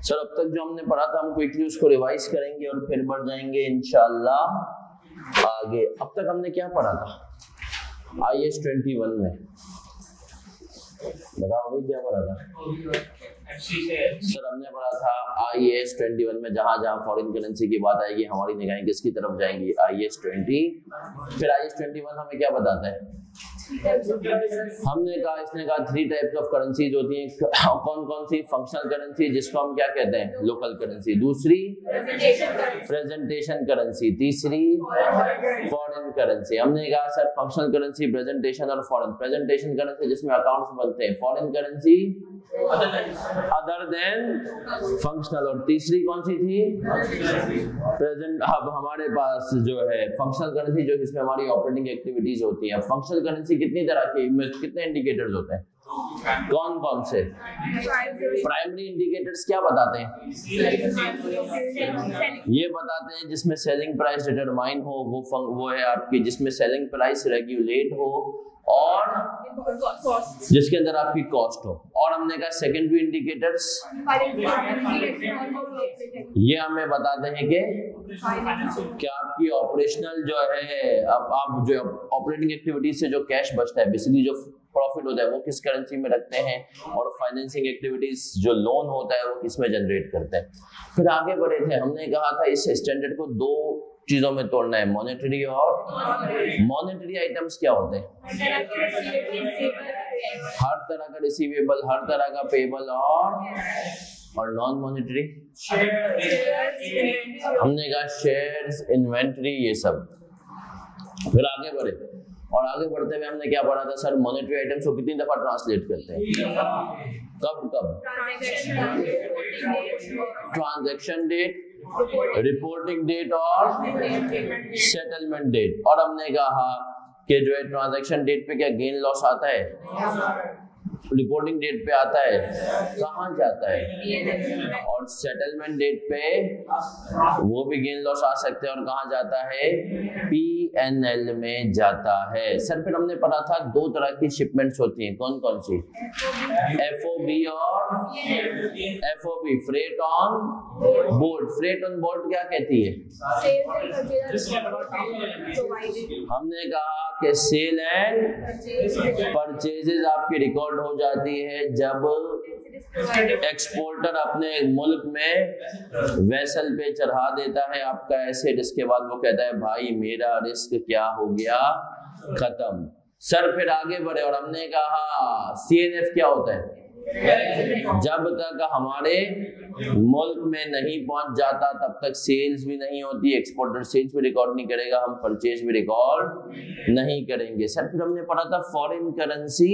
Sir अब तक जो हमने पढ़ा था हम क्विकली उसको रिवाइज करेंगे और फिर बढ़ जाएंगे इंशाल्लाह आगे। अब तक हमने क्या पढ़ा था IAS 21 में, बताओ भाई क्या पढ़ा था? सर हमने पढ़ा था IAS 21 में जहां जहां फॉरेन करेंसी की बात आएगी हमारी निगाहें किसकी तरफ जाएंगी? IAS 20। फिर IAS 21 हमें क्या बताता है? हमने कहा, इसने कहा 3 टाइप्स ऑफ करेंसीज होती हैं। कौन कौन सी? फंक्शनल करेंसी जिसको हम क्या कहते हैं? Local currency. दूसरी प्रेजेंटेशन करेंसी। तीसरी फॉरेन करेंसी। हमने कहा सर फंक्शनल करेंसी, प्रेजेंटेशन और फॉरेन। प्रेजेंटेशन करेंसी जिसमें अकाउंट्स बनते हैं, foreign currency other than functional. और तीसरी कौन सी थी? प्रेजेंट। अब हमारे पास जो है फंक्शनल करेंसी जो जिसमें हमारी ऑपरेटिंग एक्टिविटीज होती है। फंक्शनल करेंसी कितनी तरह की, कितने इंडिकेटर्स होते हैं? कौन कौन से? प्राइमरी इंडिकेटर्स क्या बताते हैं? ये बताते हैं जिसमें सेलिंग प्राइस डिटरमाइन हो, वो है आपकी जिसमें सेलिंग प्राइस रेगुलेट हो और जिसके अंदर आपकी कॉस्ट हो। और हमने कहा सेकेंडरी इंडिकेटर्स ये हमें बताते हैं कि आपकी ऑपरेशनल जो है, अब आप जो ऑपरेटिंग एक्टिविटीज से जो कैश बचता है, बेसिकली जो प्रॉफिट होता है वो किस करेंसी में रखते हैं, और फाइनेंसिंग एक्टिविटीज जो लोन होता है वो किस में जनरेट करते हैं। फिर आगे बढ़े थे, हमने कहा था इस स्टैंडर्ड को 2 चीजों में तोड़ना है, मॉनेटरी और मॉनेटरी आइटम्स क्या होते हैं? हर तरह का रिसीवेबल, हर तरह का पेबल और नॉन मॉनेटरी हमने कहा शेयर्स, इन्वेंटरी, ये सब। फिर आगे बढ़े और आगे बढ़ते हुए हमने क्या पढ़ा था सर? मॉनेटरी आइटम्स को कितनी दफा ट्रांसलेट करते हैं? कब कब? ट्रांजैक्शन डेट, रिपोर्टिंग डेट और सेटलमेंट डेट। और हमने कहा कि जो है ट्रांजैक्शन डेट पे क्या गेन लॉस आता है, रिपोर्टिंग डेट पे आता है, कहाँ जाता है, और सेटलमेंट डेट पे वो भी गेन लॉस आ सकते हैं और कहाँ जाता है? P&L में जाता है। सर फिर हमने पढ़ा था 2 तरह की शिपमेंट्स होती हैं, कौन कौन सी? FOB और FOB, freight on board. Freight on board क्या कहती है? हमने कहा कि सेल एंड परचेजेस आपकी रिकॉर्ड हो जाती है जब एक्सपोर्टर अपने मुल्क में वेसल पे चढ़ा देता है आपका एसेट। इसके बाद वो कहता है भाई मेरा रिस्क क्या हो गया, खत्म। सर फिर आगे बढ़े और हमने कहा CNF क्या होता है? जब तक हमारे मुल्क में नहीं पहुंच जाता तब तक सेल्स भी नहीं होती, एक्सपोर्टर सेल्स भी रिकॉर्ड नहीं करेगा, हम परचेज भी रिकॉर्ड नहीं करेंगे। सर फिर हमने पढ़ा था फॉरेन करेंसी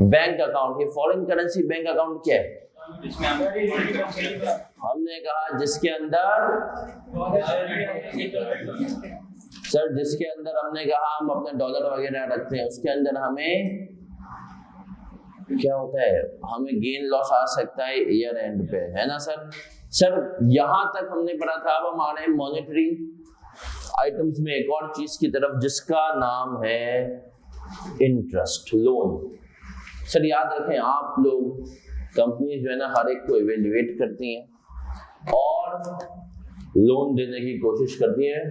बैंक अकाउंट। ये फॉरेन करेंसी बैंक अकाउंट क्या है? हमने कहा जिसके अंदर सर जिसके अंदर हमने कहा हम अपने डॉलर वगैरह रखते हैं, उसके अंदर हमें क्या होता है, हमें गेन लॉस आ सकता है ईयर एंड पे, है ना सर? सर यहां तक हमने पढ़ा था। अब हम आ रहे हैं मॉनेटरी आइटम्स में एक और चीज की तरफ जिसका नाम है इंटरेस्ट, लोन। सर याद रखें आप लोग, कंपनी जो है ना हर एक को इवेल्युएट करती हैं और लोन देने की कोशिश करती हैं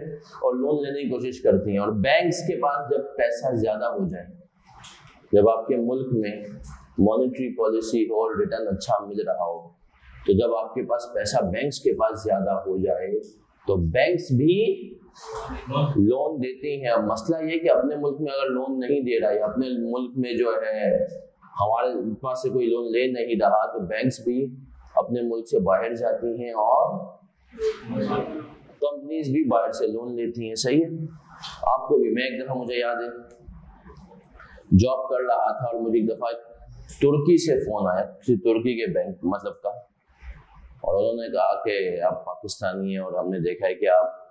और लोन लेने की कोशिश करती हैं। और बैंक्स के पास जब पैसा ज्यादा हो जाए, जब आपके मुल्क में मॉनेटरी पॉलिसी हो और रिटर्न अच्छा मिल रहा हो, तो जब आपके पास पैसा बैंक्स के पास ज्यादा हो जाए तो बैंक्स भी लोन देती हैं। अब मसला ये कि अपने मुल्क में अगर लोन नहीं दे रहा है, अपने मुल्क में जो है हमारे पास से कोई लोन ले नहीं रहा, तो बैंक्स भी अपने मुल्क से बाहर जाती हैं और कंपनीज भी बाहर से लोन लेती हैं। सही है? आपको भी, मैं एक दफा मुझे याद है जॉब कर रहा था और मुझे एक दफा तुर्की से फोन आया, तुर्की के बैंक मतलब का, और उन्होंने कहा कि आप पाकिस्तानी हैं और हमने देखा है कि आप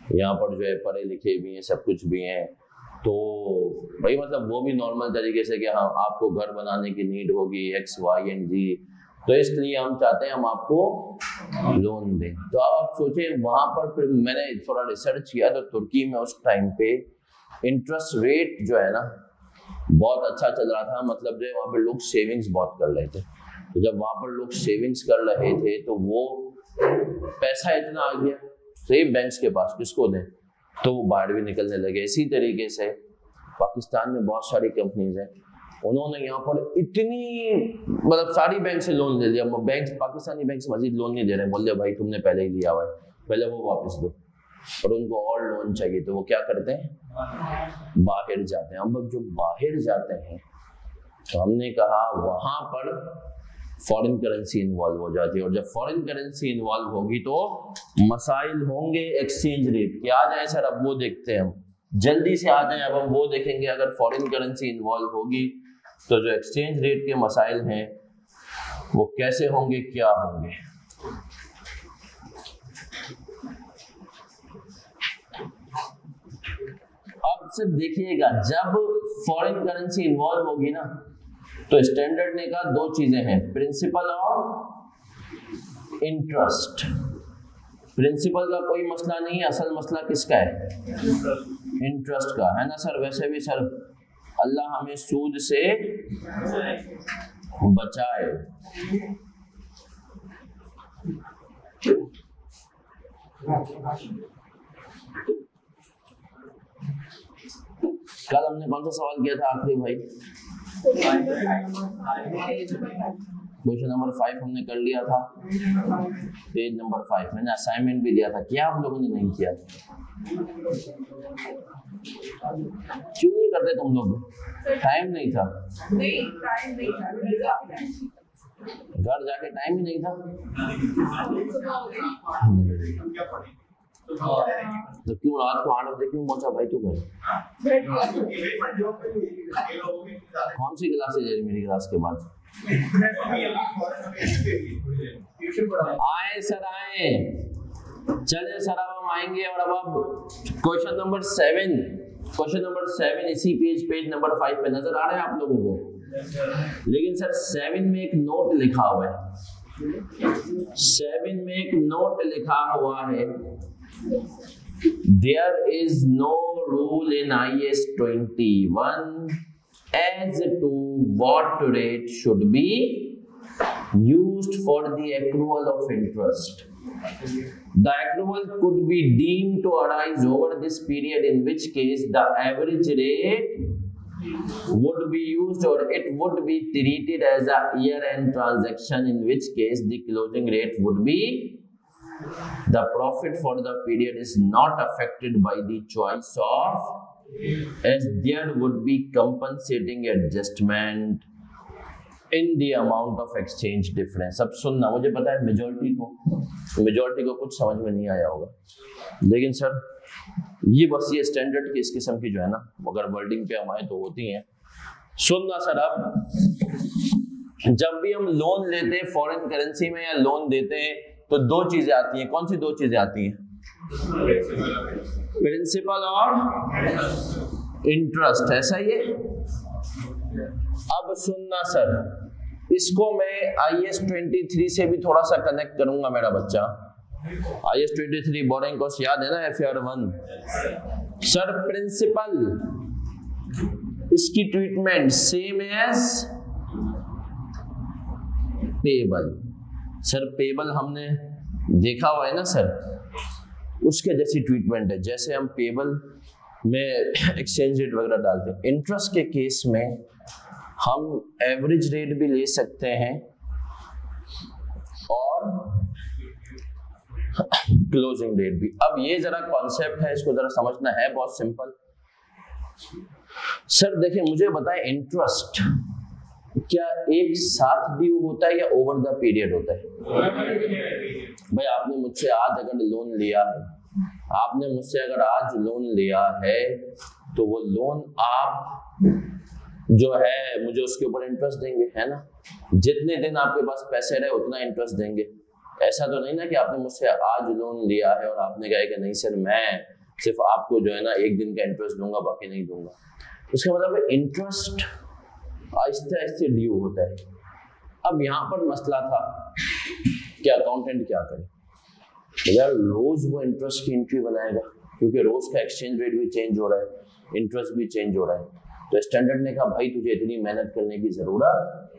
यहाँ पर जो है पढ़े लिखे भी हैं, सब कुछ भी हैं, तो भाई मतलब वो भी नॉर्मल तरीके से कि हाँ आपको घर बनाने की नीड होगी X, Y and Z, तो इसलिए हम चाहते हैं हम आपको लोन दें। तो आप सोचें वहाँ पर फिर मैंने थोड़ा रिसर्च किया तो तुर्की में उस टाइम पे इंटरेस्ट रेट जो है ना बहुत अच्छा चल रहा था, मतलब जो है वहाँ पे लोग सेविंग्स बहुत कर रहे थे। तो जब वहां पर लोग सेविंग्स कर रहे थे तो वो पैसा इतना आ गया सिर्फ बैंक्स के पास, किसको दें, तो वो बाहर भी निकलने लगे। इसी तरीके से पाकिस्तान में बहुत सारी कंपनीज हैं, उन्होंने यहाँ पर इतनी मतलब सारी बैंक से लोन ले लिया, बैंक पाकिस्तानी बैंक से मजीद लोन नहीं दे रहे, बोल दिया भाई तुमने पहले ही लिया हुआ है, पहले वो वापस दो, और उनको और लोन चाहिए तो वो क्या करते हैं, बाहर जाते हैं। अब जो बाहर जाते हैं तो हमने कहा वहां पर फॉरेन करेंसी इन्वॉल्व हो जाती है, और जब फॉरेन करेंसी इन्वॉल्व होगी तो मसाइल होंगे एक्सचेंज रेट के। आ जाए सर, अब वो देखते हैं हम, जल्दी से आ जाए, अब हम वो देखेंगे। अगर फॉरेन करेंसी इन्वॉल्व होगी तो जो एक्सचेंज रेट के मसाइल हैं वो कैसे होंगे, क्या होंगे। अब सिर्फ देखिएगा, जब फॉरेन करेंसी इन्वॉल्व होगी ना तो स्टैंडर्ड ने कहा दो चीजें हैं, प्रिंसिपल और इंटरेस्ट। प्रिंसिपल का कोई मसला नहीं है, असल मसला किसका है, इंटरेस्ट का, है ना सर। वैसे भी सर अल्लाह हमें सूद से बचाए। कल हमने कौन सा सवाल किया था आखिरी भाई, क्वेश्चन नंबर 5 हमने कर लिया था, पेज नंबर 5। मैंने असाइनमेंट भी दिया था, क्या आप लोगों ने नहीं किया, क्यों नहीं करते तुम लोग, टाइम नहीं था, घर जाके टाइम ही नहीं था, तो क्यों रात को 8 बजे क्यों पहुंचा भाई तू घर, कौन सी क्लास है मेरी क्लास के बाद, आए सर आए, चले सर अब हम आएंगे। और अब क्वेश्चन नंबर 7 इसी पेज नंबर 5 पे नजर आ रहा है आप लोगों को, लेकिन सर 7 में एक नोट लिखा हुआ है, 7 में एक नोट लिखा हुआ है, there is no rule in IAS 21 as to what rate should be used for the accrual of interest. The accrual could be deemed to arise over this period, in which case the average rate would be used, or it would be treated as a year-end transaction, in which case the closing rate would be the profit for the period is not affected by the choice of, as there would be compensating adjustment in the amount of exchange difference. अब सुनना, मुझे पता है majority को कुछ समझ में नहीं आया होगा, लेकिन सर ये बस ये स्टैंडर्ड की इस किस्म की जो है ना, अगर वर्डिंग पे हम आए तो होती हैं। सुनना सर, अब जब भी हम लोन लेते हैं फॉरेन करेंसी में या लोन देते हैं तो दो चीजें आती हैं। कौन सी दो चीजें आती हैं, प्रिंसिपल और इंटरेस्ट, ऐसा ही है। अब सुनना सर, इसको मैं IAS 23 से भी थोड़ा सा कनेक्ट करूंगा मेरा बच्चा। IAS 23 बोरिंग कॉस्ट याद है ना, FR 1 सर। प्रिंसिपल इसकी treatment same as payable. Sir payable हमने देखा हुआ है ना सर, उसके जैसी ट्रीटमेंट है जैसे हम पेबल में एक्सचेंज रेट वगैरह डालते हैं। इंटरेस्ट के केस में हम एवरेज रेट भी ले सकते हैं और क्लोजिंग रेट भी। अब ये जरा कॉन्सेप्ट है, इसको जरा समझना है, बहुत सिंपल। सर देखिए मुझे बताएं, इंटरेस्ट क्या एक साथ ड्यू होता है या ओवर द पीरियड होता है? भाई आपने मुझसे आज अगर लोन लिया है, तो वो लोन आप जो है मुझे उसके ऊपर इंटरेस्ट देंगे, है ना। जितने दिन आपके पास पैसे रहे उतना इंटरेस्ट देंगे। ऐसा तो नहीं ना कि आपने मुझसे आज लोन लिया है और आपने कहा कि नहीं सर मैं सिर्फ आपको जो है ना 1 दिन का इंटरेस्ट दूंगा, बाकी नहीं दूंगा। उसका मतलब इंटरेस्ट आहिस्ते आहिस्ते ड्यू होता है। अब यहाँ पर मसला था कि अकाउंटेंट क्या करे, यार रोज वो इंटरेस्ट की एंट्री बनाएगा, क्योंकि रोज का एक्सचेंज रेट भी चेंज हो रहा है, इंटरेस्ट भी चेंज हो रहा है। तो स्टैंडर्ड ने कहा भाई तुझे इतनी मेहनत करने की जरूरत,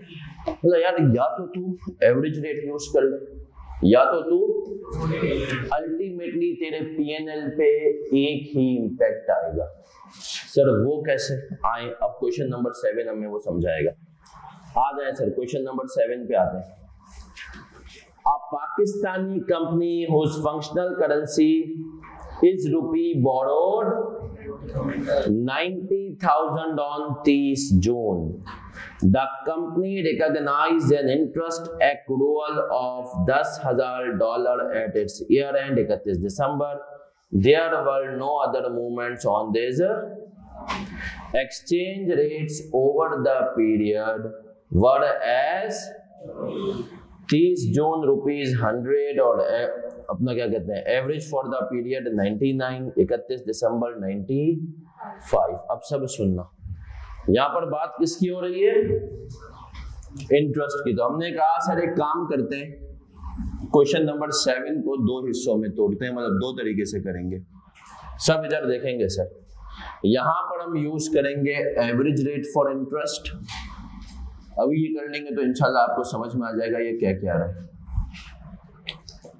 मतलब यार या तो तू एवरेज रेट यूज कर ले या तो तू अल्टीमेटली तेरे पीएनएल पे एक ही इंपैक्ट आएगा। सर वो कैसे आए? अब क्वेश्चन नंबर 7 हमें वो समझाएगा। आ जाए सर क्वेश्चन नंबर 7 पे आते हैं। A Pakistani company whose functional currency is rupee borrowed 90,000 on 30 June. The company recognized an interest accrual of $10,000 at its year end 31 December. There were no other movements on these exchange rates over the period were as 30 जून ₹100 और अपना क्या कहते हैं average for the period 99, 31 दिसंबर 95। अब सब सुनना, यहाँ पर बात किसकी हो रही है? इंटरेस्ट की। तो हमने कहा सर एक काम करते हैं, क्वेश्चन नंबर 7 को 2 हिस्सों में तोड़ते हैं, मतलब 2 तरीके से करेंगे। सब इधर देखेंगे सर, यहाँ पर हम यूज करेंगे एवरेज रेट फॉर इंटरेस्ट। अभी ये कर लेंगे तो इंशाल्लाह आपको समझ में आ जाएगा ये क्या क्या रहा है।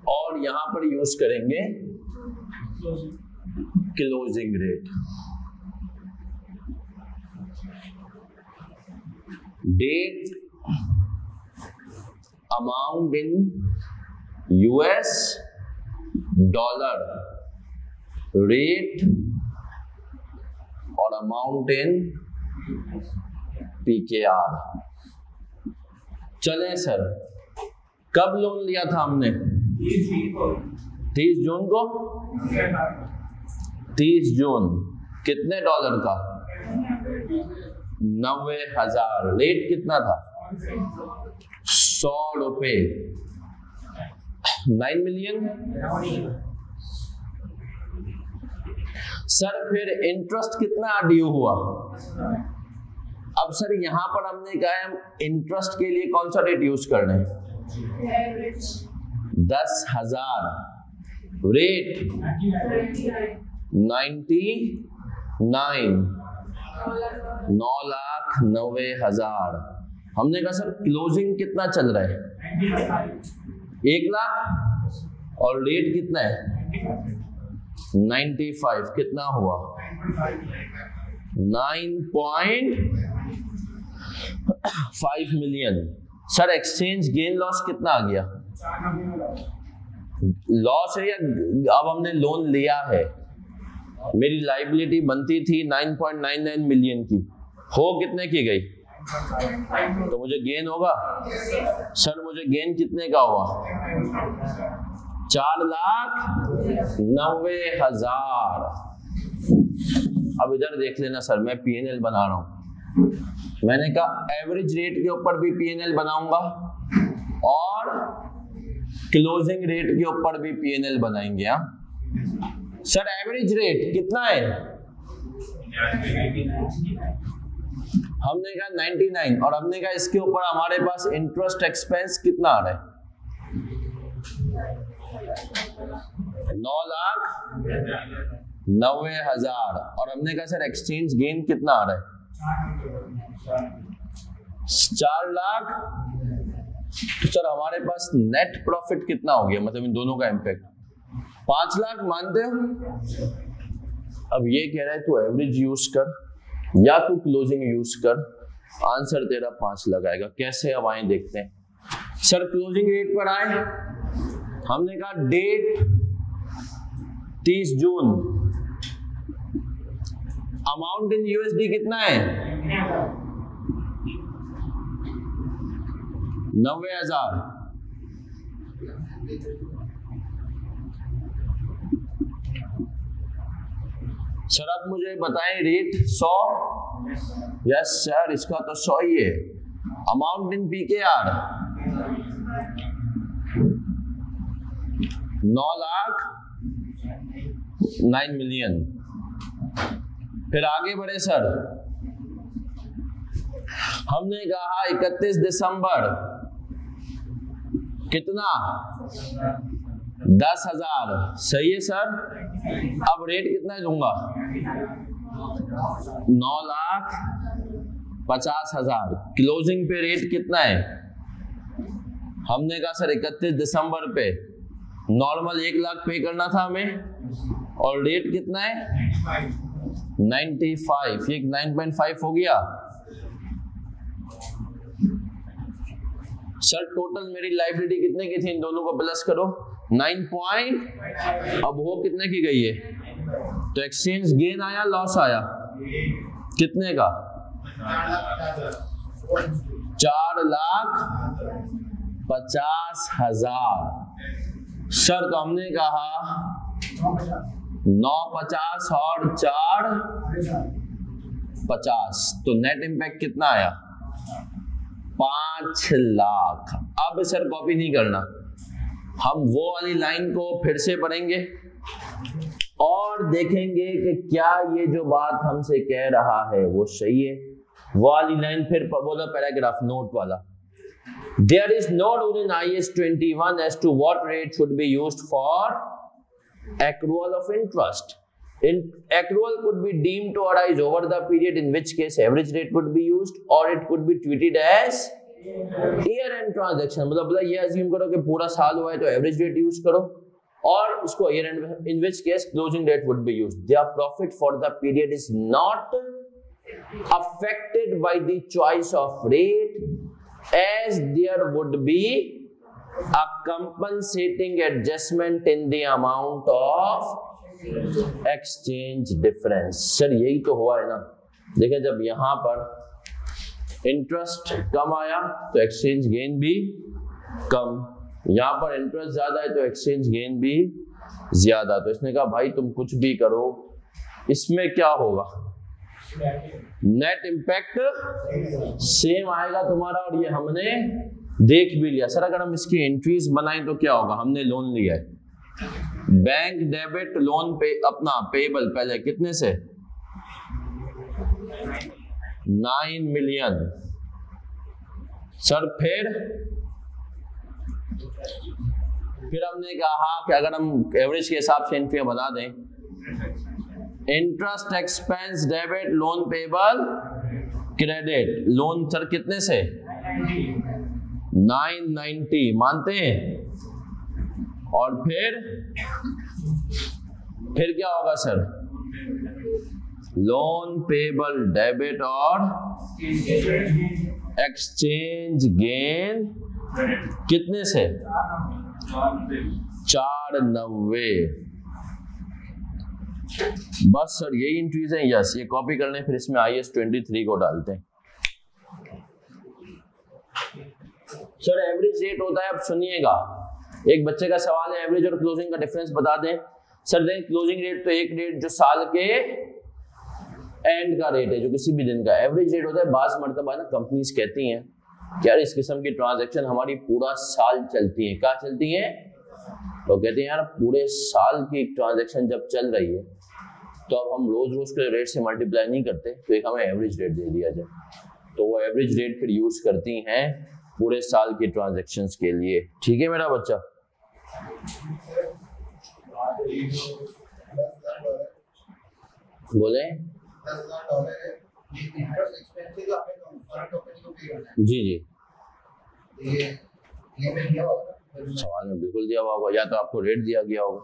और यहां पर यूज करेंगे closing rate. Date, amount in US dollar, rate और अमाउंट इन पीकेआर। चलें सर, कब लोन लिया था हमने? 30 जून को। 30 जून कितने डॉलर का? 90,000। रेट कितना था? 100 रुपए। 9 मिलियन। सर फिर इंटरेस्ट कितना ड्यू हुआ? अब सर यहां पर हमने कहा है हम इंटरेस्ट के लिए कौन सा रेट यूज कर रहे हैं? 10,000। रेट 99, 9,90,000। हमने कहा सर क्लोजिंग कितना चल रहा है? 1 लाख और रेट कितना है? 95। कितना हुआ? 9.5 million. Sir exchange gain loss कितना आ गया? लॉस है या अब हमने लोन लिया है? मेरी लाइबिलिटी बनती थी 9.99 मिलियन की, हो कितने की गई? तो मुझे गेन होगा। सर मुझे गेन कितने का हुआ? 4,90,000। अब इधर देख लेना सर, मैं पीएनएल बना रहा हूं। मैंने कहा एवरेज रेट के ऊपर भी पीएनएल बनाऊंगा और क्लोजिंग रेट के ऊपर भी पीएनएल बनाएंगे। हाँ सर, एवरेज रेट कितना है? हमने कहा 99 और हमने कहा इसके ऊपर हमारे पास इंटरेस्ट एक्सपेंस कितना आ रहा है? 9,90,000 और हमने कहा सर एक्सचेंज गेन कितना आ रहा है? 4 लाख। तो सर हमारे पास नेट प्रॉफिट कितना हो गया, मतलब इन दोनों का इंपैक्ट 5 लाख मानते हो? अब ये कह रहा है तू एवरेज यूज कर या तू क्लोजिंग यूज कर, आंसर तेरा 5 लाख आएगा। कैसे? अब आए देखते हैं। सर क्लोजिंग रेट पर आए, हमने कहा date 30 June, amount in USD कितना है? 90,000। सर आप मुझे बताएं रेट 100। यस सर, इसका तो 100 ही है। Amount in PKR 9 million. फिर आगे बढ़े सर, हमने कहा 31 दिसंबर कितना? 10,000। सही है सर। अब रेट कितना दूंगा? 9,50,000। क्लोजिंग पे रेट कितना है? हमने कहा सर 31 दिसंबर पे नॉर्मल 1 लाख पे करना था हमें, और रेट कितना है? 95। ये 9.5 हो गया सर। टोटल मेरी लाइबिलिटी कितने की थी? इन दोनों को प्लस करो, 9 अब वो कितने की गई है? तो एक्सचेंज गेन आया, लॉस आया कितने का? 4,50,000 सर। तो हमने कहा 9,50 और 4,50, तो नेट इंपैक्ट कितना आया? 5 लाख। अब सर कॉपी नहीं करना, हम वो वाली लाइन को फिर से पढ़ेंगे और देखेंगे कि क्या ये जो बात हमसे कह रहा है वो सही है। वो वाली लाइन फिर बोलो, पैराग्राफ नोट वाला। There is no rule in IAS 21 as to what rate should be used for accrual of interest. Accrual could be deemed to arise over the period, in which case average rate would be used, or it could be treated as year end transaction. मतलब ये assume करो कि पूरा साल हुआ है तो average rate use करो, और उसको year end, in which case closing rate would be used. Their profit for the period is not affected by the choice of rate, as there would be a compensating adjustment in the amount of exchange difference. Sir यही तो हुआ है ना। देखिए जब यहां पर interest कम आया तो एक्सचेंज गेन भी कम, यहां पर इंटरेस्ट ज्यादा है तो एक्सचेंज गेन भी ज्यादा। तो इसने कहा भाई तुम कुछ भी करो, इसमें क्या होगा? नेट इंपैक्ट सेम आएगा तुम्हारा, और ये हमने देख भी लिया। सर अगर हम इसकी एंट्रीज बनाएं तो क्या होगा? हमने लोन लिया है, बैंक डेबिट लोन पे अपना पेबल पहले कितने से? 9 मिलियन। सर फिर हमने कहा कि अगर हम एवरेज के हिसाब से एंट्रियां बना दें, interest expense debit loan payable credit loan, sir कितने से? 990 मानते हैं। और फिर क्या होगा सर? लोन पेबल डेबिट और एक्सचेंज गेन कितने से? 490। बस सर यही एंट्रीज हैं। यस, ये कॉपी करने, फिर इसमें IAS 23 को डालते हैं। सर एवरेज रेट होता है, अब सुनिएगा, एक बच्चे का सवाल है एवरेज और क्लोजिंग का डिफरेंस बता दें। सर दें क्लोजिंग रेट तो एक रेट जो साल के एंड का रेट है, जो किसी भी दिन का। एवरेज रेट होता है, बास मर्तबा ना कंपनीज कहती हैं कि यार इस किस्म की ट्रांजैक्शन हमारी पूरा साल चलती है। क्या चलती है? तो कहते हैं यार पूरे साल की ट्रांजैक्शन जब चल रही है तो अब हम रोज रोज के रेट से मल्टीप्लाई नहीं करते, तो एक हमें एवरेज रेट दे दिया जाए। तो वो एवरेज रेट फिर यूज करती हैं पूरे साल की ट्रांजैक्शंस के लिए। ठीक है मेरा बच्चा? बोले जी जी, सवाल में बिल्कुल दिया हुआ होगा, या तो आपको रेट दिया गया होगा।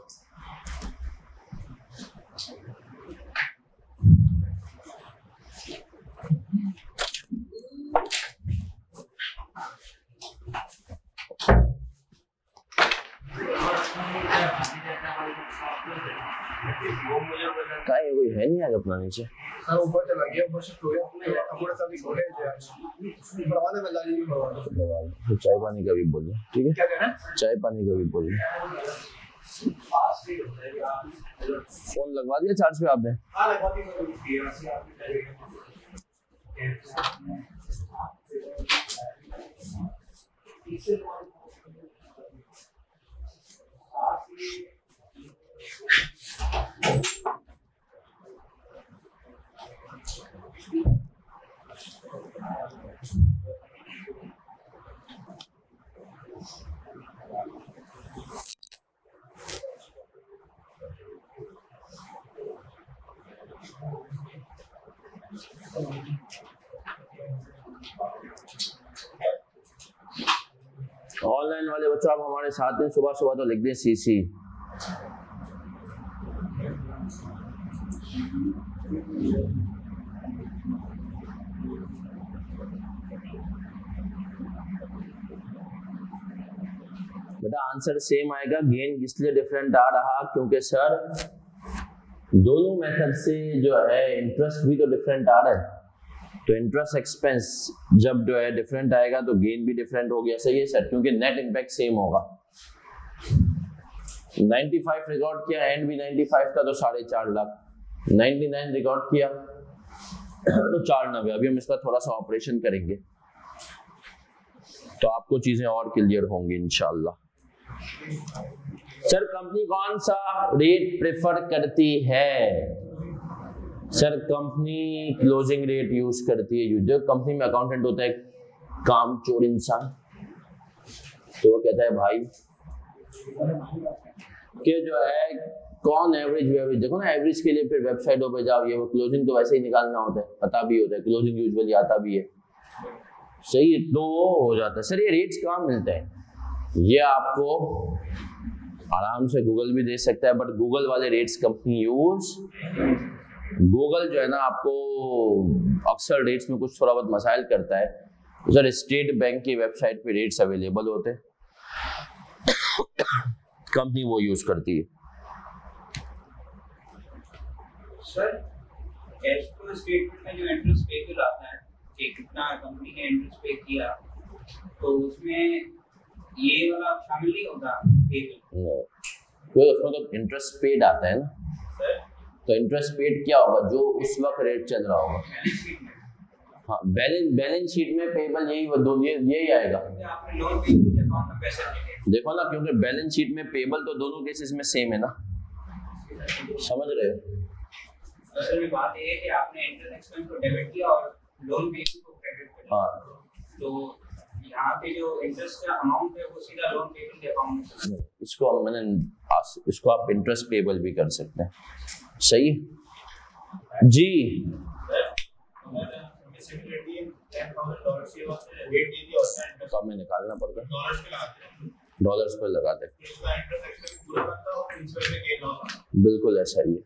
कोई है नहीं आगे अपना नीचे। सर ऊपर चला गया, ऊपर से सोया थोड़ा सा भी सोया है आज परवाने में ला लीजिए। तो चाय पानी का भी बोलिए, ठीक है? क्या कहना है? चाय पानी का भी बोलिए। फोन लगवा दिया चार्ज पे आपने? हां लगवा दिया सर। वाले बच्चों आप हमारे साथ हैं, सुबह सुबह तो लिख दें सीसी। बेटा आंसर सेम आएगा। गेन इसलिए डिफरेंट आ रहा क्योंकि सर दोनों मेथड से जो है इंटरेस्ट भी तो डिफरेंट आ रहा है, तो इंटरेस्ट एक्सपेंस जब जो है डिफरेंट आएगा तो गेन भी डिफरेंट हो गया। सही है सर, क्योंकि नेट इम्पैक्ट सेम होगा। 95 रिकॉर्ड किया, एंड भी 95 था तो 4.5 लाख, 99 रिकॉर्ड किया तो 490। अभी हम इसका थोड़ा सा ऑपरेशन करेंगे तो आपको चीजें और क्लियर होंगी इंशाल्लाह। सर कंपनी कौन सा रेट प्रेफर करती है? Sir company closing rate use करती है। जो कंपनी में अकाउंटेंट होता है कामचोर इंसान, तो वो कहता है भाई कि जो है कौन एवरेज देखो ना, एवरेज के लिए फिर वेबसाइटों पे जाओ, ये वो क्लोजिंग तो वैसे ही निकालना होता है, पता भी होता है क्लोजिंग यूजुअली आता भी है। सही है, तो हो जाता है। सर ये रेट्स कहाँ मिलते हैं? ये आपको आराम से गूगल भी दे सकता है, बट गूगल वाले रेट्स कंपनी यूज, गूगल जो है ना आपको अक्सर रेट्स में कुछ थोड़ा बहुत मसाइल करता है। सर स्टेट बैंक की वेबसाइट पे रेट्स अवेलेबल होते हैं, कंपनी वो यूज करती है। सर कैश फ्लो स्टेटमेंट में जो इंटरेस्ट पेबल आता है कि कितना कंपनी ने इंटरेस्ट पे किया, तो उसमें ये वाला शामिल नहीं होता पेबल? तो उसमें तो इंटरेस्ट पेड आता है ना सर। तो इंटरेस्ट पेड क्या होगा? जो उस वक्त रेट चल रहा होगा। हाँ, बैलेंस शीट में पेबल यही आएगा। आपने लोन पे किया, अकाउंट में पैसे दिए, देखो ना, क्योंकि बैलेंस शीट में पेबल तो दोनों केसेस में सेम है ना, समझ रहे हो? असल में बात ये है कि आपने इंटरेस्ट एक्सपेंस को डेबिट किया और लोन पे को क्रेडिट किया। हाँ, तो यहाँ पे जो इंटरेस्ट का अमाउंट है वो सीधा लोन पेबल के अकाउंट में। इसको आप इंटरेस्ट पेबल भी कर सकते हैं। सही जी। तो हमें निकालना पड़ता है, डॉलर्स पर लगाते हैं, बिल्कुल ऐसा ही है।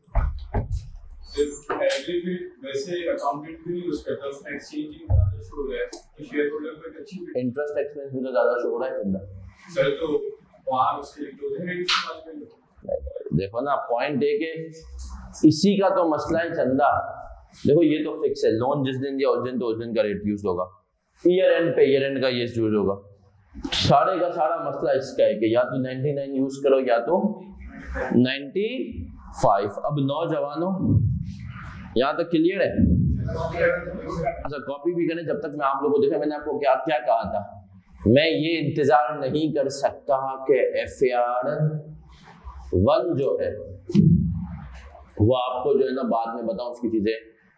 इंटरेस्ट एक्सपेंस भी तो ज्यादा शो हो रहा है बंदा। सर तो वहाँ उसके लिए देखो ना, पॉइंट है कि इसी का तो मसला है चंदा। देखो ये तो फिक्स है, लोन जिस दिन दिया उस दिन तो उस दिन का रेट यूज होगा, ईयर एंड पे ईयर एंड का ये यूज होगा। सारे का सारा मसला इसका है कि या तो 99 यूज करो या तो 95। अब नौजवानों यहाँ तक क्लियर है? अच्छा कॉपी भी करें जब तक मैं आप लोगों को देखा। मैंने आपको क्या क्या कहा था? मैं ये इंतजार नहीं कर सकता कि FAR1 जो है वो आपको जो है ना बाद में बताऊं, उसकी चीजें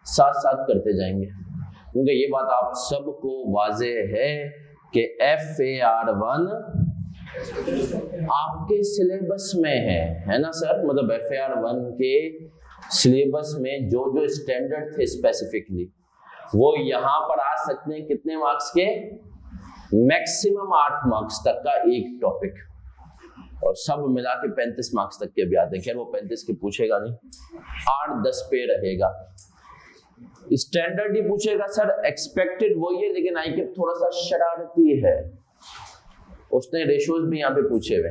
साथ साथ करते जाएंगे, क्योंकि ये बात आप सबको वाजे है कि FAR1 आपके सिलेबस में है ना सर? मतलब FAR1 के सिलेबस में जो जो स्टैंडर्ड थे स्पेसिफिकली वो यहाँ पर आ सकते हैं। कितने मार्क्स के? मैक्सिमम 8 मार्क्स तक का एक टॉपिक, और सब मिला के 35 मार्क्स तक के भी आते हैं। खैर वो 35 के पूछेगा नहीं, 8-10 पे रहेगा। स्टैंडर्ड ही पूछेगा सर, एक्सपेक्टेड वही है, लेकिन आई कैप थोड़ा सा शरारती है, उसने रेशोज भी यहाँ पे पूछे हुए,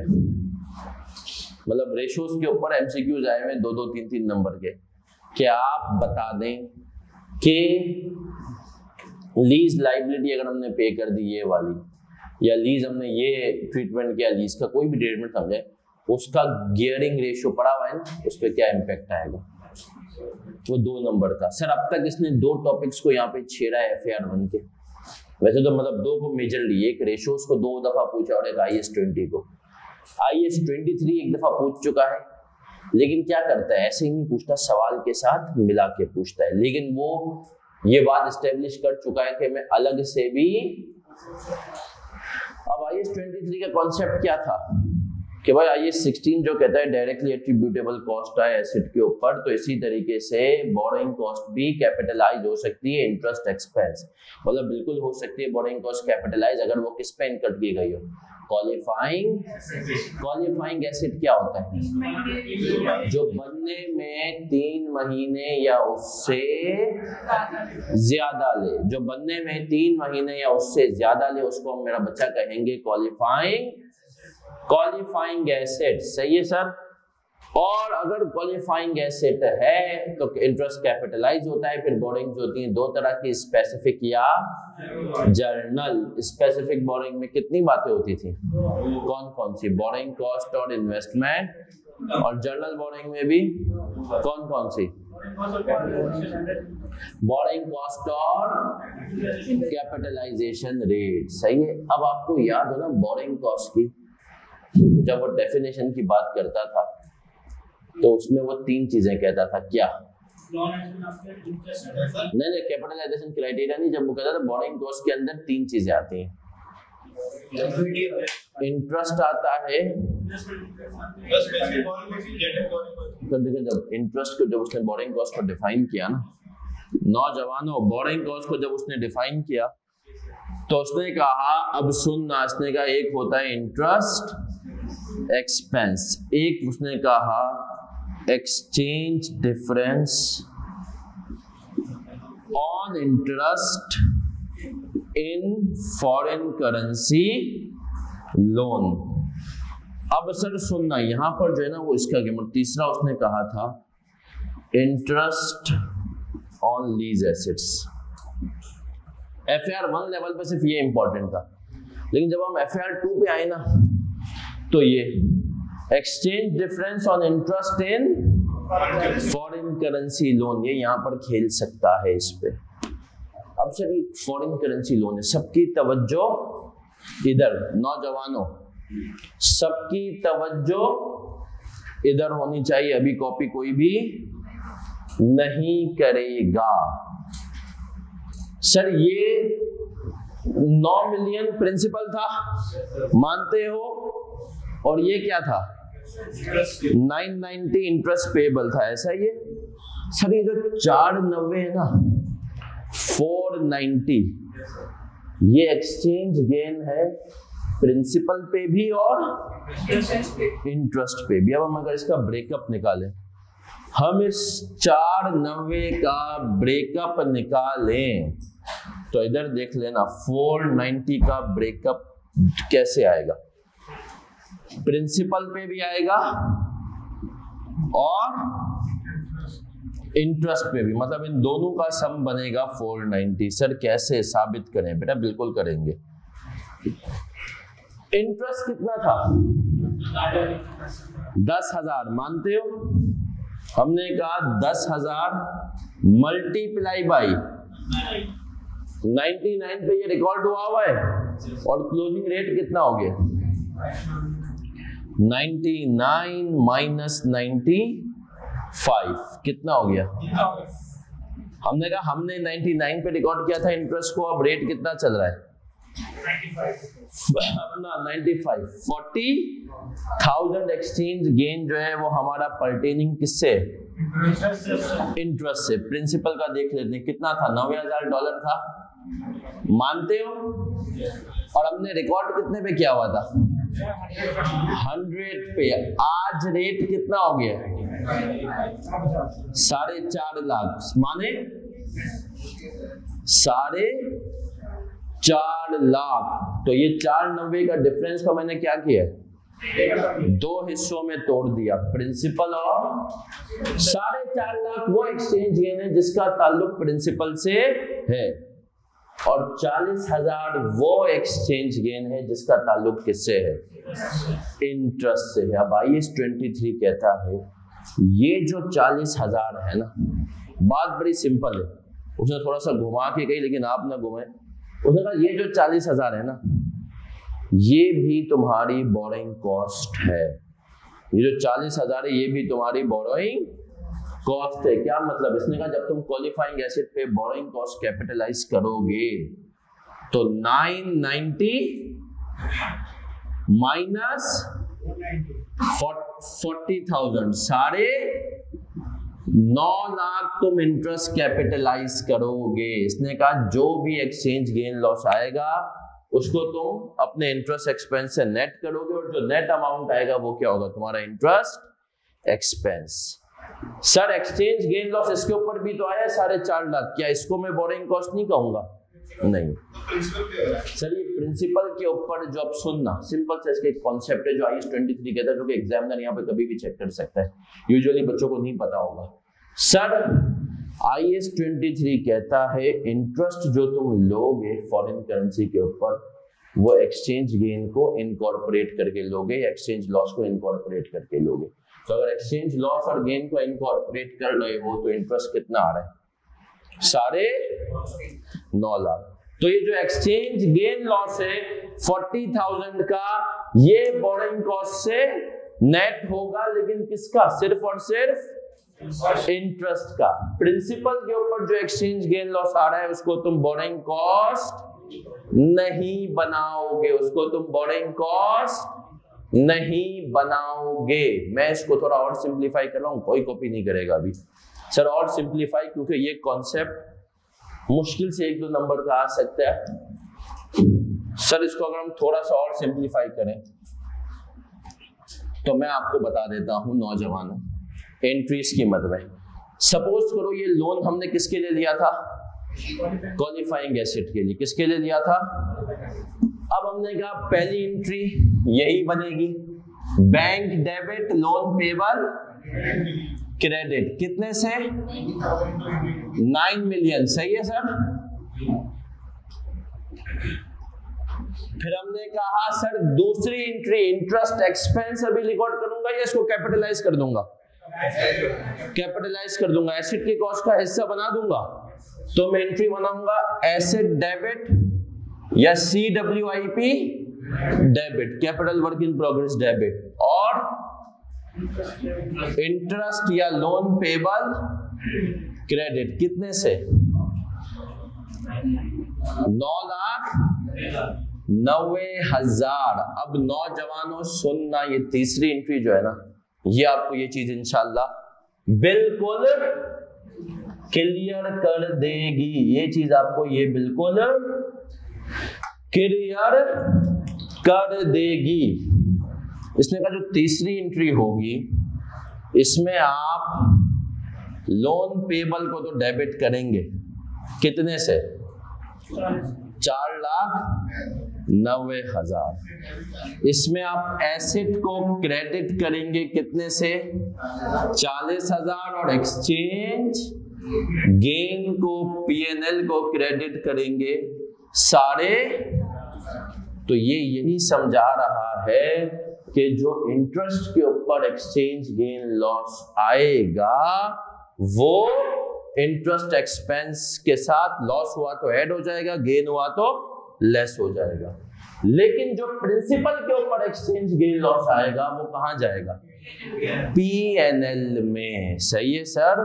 मतलब रेशोज के ऊपर एमसीक्यूज आए हुए 2-2, 3-3 नंबर के। क्या आप बता दें कि लीज लाइबिलिटी अगर हमने पे कर दी ये वाली, या लीज हमने ये ट्रीटमेंट किया, लीज का कोई भी ट्रीटमेंट समझे, उसका गियरिंग रेशियो पड़ा हुआ है ना, उस पर क्या इम्पैक्ट आएगा? वो 2 नंबर का। सर अब तक इसने 2 टॉपिक्स को यहाँ पे छेड़ा है FAR1 के। वैसे तो मतलब 2 को मेजरली, एक रेशियोज को 2 दफा पूछा और एक IS-20 को। IS-23 एक दफा पूछ चुका है, लेकिन क्या करता है, ऐसे ही नहीं पूछता, सवाल के साथ मिला के पूछता है। लेकिन वो ये बात स्टेब्लिश कर चुका है कि मैं अलग से भी। अब IS-23 का कॉन्सेप्ट क्या था कि भाई IS-16 जो कहता है डायरेक्टली एट्रीब्यूटेबल कॉस्ट है एसेट के ऊपर, तो इसी तरीके से बोरोइंग कॉस्ट भी कैपिटलाइज हो सकती है इंटरेस्ट एक्सपेंस, मतलब बिल्कुल हो सकती है बोरोइंग कॉस्ट कैपिटलाइज अगर वो किस पे इनकट की गई हो, क्वालिफाइंग एसिड क्या होता है? जो बनने में 3 महीने या उससे ज्यादा ले, जो बनने में 3 महीने या उससे ज्यादा ले, उसको हम मेरा बच्चा कहेंगे क्वालिफाइंग एसिड। सही है सर। और अगर क्वालिफाइंग एसिड है तो इंटरेस्ट कैपिटलाइज होता है। फिर बोरोइंग जो होती है दो तरह की, स्पेसिफिक या जर्नल। स्पेसिफिक बोरोइंग में कितनी बातें होती थी? कौन कौन सी? बोरोइंग कॉस्ट और इन्वेस्टमेंट। और जर्नल बोरोइंग में भी कौन कौन सी? बोरोइंग कॉस्ट और कैपिटलाइजेशन रेट। सही है। अब आपको याद हो ना बोरोइंग कॉस्ट की, जब वो डेफिनेशन की बात करता था तो उसमें वो 3 चीजें कहता था। क्या? नहीं, कैपिटलाइजेशन क्राइटेरिया नहीं। जब वो कहता था बोरोइंग कॉस्ट के अंदर 3 चीजें आती हैं। इंटरेस्ट आता है, तो देखिए जब इंटरेस्ट को, जब उसने बोरोइंग कॉस्ट को डिफाइन किया ना, नौजवानों, बोरोइंग कॉस्ट को जब उसने डिफाइन किया तो उसने कहा, अब सुनना, उसने कहा एक होता है इंटरेस्ट एक्सपेंस, एक उसने कहा exchange difference on interest in foreign currency loan. अब सर सुनना, यहां पर जो है ना वो इसका गेम। तीसरा उसने कहा था interest on lease assets. FAR 1 level पे सिर्फ ये इंपॉर्टेंट था, लेकिन जब हम FAR 2 पे आए ना तो ये exchange difference on interest in foreign currency loan, ये यहां पर खेल सकता है इस पे। अब सर ये फॉरेन करेंसी लोन है, सबकी तवज्जो इधर, नौजवानों सबकी तवज्जो इधर होनी चाहिए। अभी कॉपी कोई भी नहीं करेगा। सर ये 9 मिलियन प्रिंसिपल था, मानते हो? और ये क्या था? 990 इंटरेस्ट पेबल था, ऐसा ही है। सर ये जो 490 है ना, 490, ये एक्सचेंज गेन है प्रिंसिपल पे भी और इंटरेस्ट पे भी। अब हम अगर इसका ब्रेकअप निकालें, हम इस 490 का ब्रेकअप निकालें तो इधर देख लेना 490 का ब्रेकअप कैसे आएगा। प्रिंसिपल पे भी आएगा और इंटरेस्ट पे भी, मतलब इन दोनों का सम बनेगा 490। सर कैसे साबित करें? बेटा बिल्कुल करेंगे। इंटरेस्ट कितना था? 10,000, मानते हो? हमने कहा 10,000 मल्टीप्लाई बाई 99 पे ये रिकॉर्ड हुआ है, और क्लोजिंग रेट कितना हो गया? 99 माइनस 95 कितना हो गया? हमने कहा हमने 99 पे रिकॉर्ड किया था इंटरेस्ट को, अब रेट कितना चल रहा है? 95। 40,000 एक्सचेंज गेन जो है वो हमारा पर्टेनिंग किससे? इंटरेस्ट से। प्रिंसिपल का देख लेते हैं कितना था? $90,000 था, मानते हो? और हमने रिकॉर्ड कितने पे किया हुआ था? 100 पे। आज रेट कितना हो गया? 4.5 लाख, माने 4.5 लाख। तो ये 490 का डिफरेंस को मैंने क्या किया? 2 हिस्सों में तोड़ दिया, प्रिंसिपल और 4.5 लाख वो एक्सचेंज गेन है जिसका ताल्लुक प्रिंसिपल से है, और 40,000 वो एक्सचेंज गेन है जिसका ताल्लुक किससे है? इंटरेस्ट से है। अब IAS 23 कहता है ये जो 40,000 है ना, बात बड़ी सिंपल है, उसने थोड़ा सा घुमा के कही लेकिन आप ना घुमाए। उसने कहा ये जो 40,000 है ना, ये भी तुम्हारी बोरोइंग कॉस्ट है। ये जो 40,000 है ये भी तुम्हारी बोरोइंग कॉस्ट है। क्या मतलब? इसने कहा जब तुम क्वालिफाइंग एसेट पे बोरोइंग कॉस्ट कैपिटलाइज करोगे तो 990 माइनस 40,000, 9.5 लाख तुम इंटरेस्ट कैपिटलाइज करोगे। इसने कहा जो भी एक्सचेंज गेन लॉस आएगा उसको तुम अपने इंटरेस्ट एक्सपेंस से नेट करोगे और जो नेट अमाउंट आएगा वो क्या होगा, तुम्हारा interest expense. Sir exchange gain loss इसके ऊपर भी तो आया 4.5 लाख, क्या इसको मैं बोरिंग कॉस्ट नहीं कहूंगा? नहीं सर, ये प्रिंसिपल के ऊपर जो आप सुनना, सिंपल से इसका एक कॉन्सेप्ट है जो IAS 23 कहता है, जो कि एग्जामिनर यहाँ पे कभी भी चेक कर सकता है, यूजुअली बच्चों को नहीं पता होगा। सर IAS 23 कहता है इंटरेस्ट जो तुम लोगे फॉरेन करेंसी के ऊपर वो एक्सचेंज गेन को इनकॉर्पोरेट करके लोगे या एक्सचेंज लॉस को इनकॉर्पोरेट करके लोगे। तो अगर एक्सचेंज लॉस और गेन को इनकॉर्पोरेट कर रहे हो तो इंटरेस्ट कितना आ रहा है, 9.5 लाख। तो ये जो एक्सचेंज गेन लॉस है 40,000 का, ये बोरिंग कॉस्ट से नेट होगा, लेकिन किसका? सिर्फ और सिर्फ इंटरेस्ट का। प्रिंसिपल के ऊपर जो एक्सचेंज गेन लॉस आ रहा है उसको तुम बोरिंग कॉस्ट नहीं बनाओगे, उसको तुम बोरिंग कॉस्ट नहीं बनाओगे। मैं इसको थोड़ा और सिंप्लीफाई कर रहा हूं, कोई कॉपी नहीं करेगा अभी सर, और सिंप्लीफाई, क्योंकि ये कॉन्सेप्ट मुश्किल से 1-2 नंबर का आ सकता है। सर इसको अगर हम थोड़ा सा और सिंप्लीफाई करें तो मैं आपको बता देता हूं नौजवानों, एंट्रीज की मद में। सपोज करो ये लोन हमने किसके लिए लिया था? क्वालिफाइंग एसेट के लिए। किसके लिए लिया था? अब हमने कहा पहली एंट्री यही बनेगी, bank debit loan payable credit, कितने से? 9 मिलियन, सही है सर। फिर हमने कहा सर दूसरी एंट्री इंटरेस्ट एक्सपेंस अभी रिकॉर्ड करूंगा या इसको कैपिटलाइज कर दूंगा? कैपिटलाइज कर दूंगा, एसेट की कॉस्ट का हिस्सा बना दूंगा। तो मैं एंट्री बनाऊंगा एसेट डेबिट या CWIP debit, capital work in progress debit, और इंटरेस्ट या लोन पेबल क्रेडिट, कितने से? 9,90,000। अब नौजवानों सुनना, ये तीसरी एंट्री जो है ना, ये आपको ये चीज इंशाल्लाह बिल्कुल क्लियर कर देगी। ये चीज आपको ये बिल्कुल क्लियर कर देगी। इसने कहा जो तीसरी एंट्री होगी इसमें आप लोन पेबल को तो डेबिट करेंगे, कितने से? 4,90,000। इसमें आप एसेट को क्रेडिट करेंगे कितने से? 40,000। और एक्सचेंज गेन को P&L को क्रेडिट करेंगे सारे। तो ये यही समझा रहा है कि जो इंटरेस्ट के ऊपर एक्सचेंज गेन लॉस आएगा वो इंटरेस्ट एक्सपेंस के साथ, लॉस हुआ तो ऐड हो जाएगा, गेन हुआ तो लेस हो जाएगा। लेकिन जो प्रिंसिपल के ऊपर एक्सचेंज गेन लॉस आएगा वो कहां जाएगा? P&L में। सही है सर।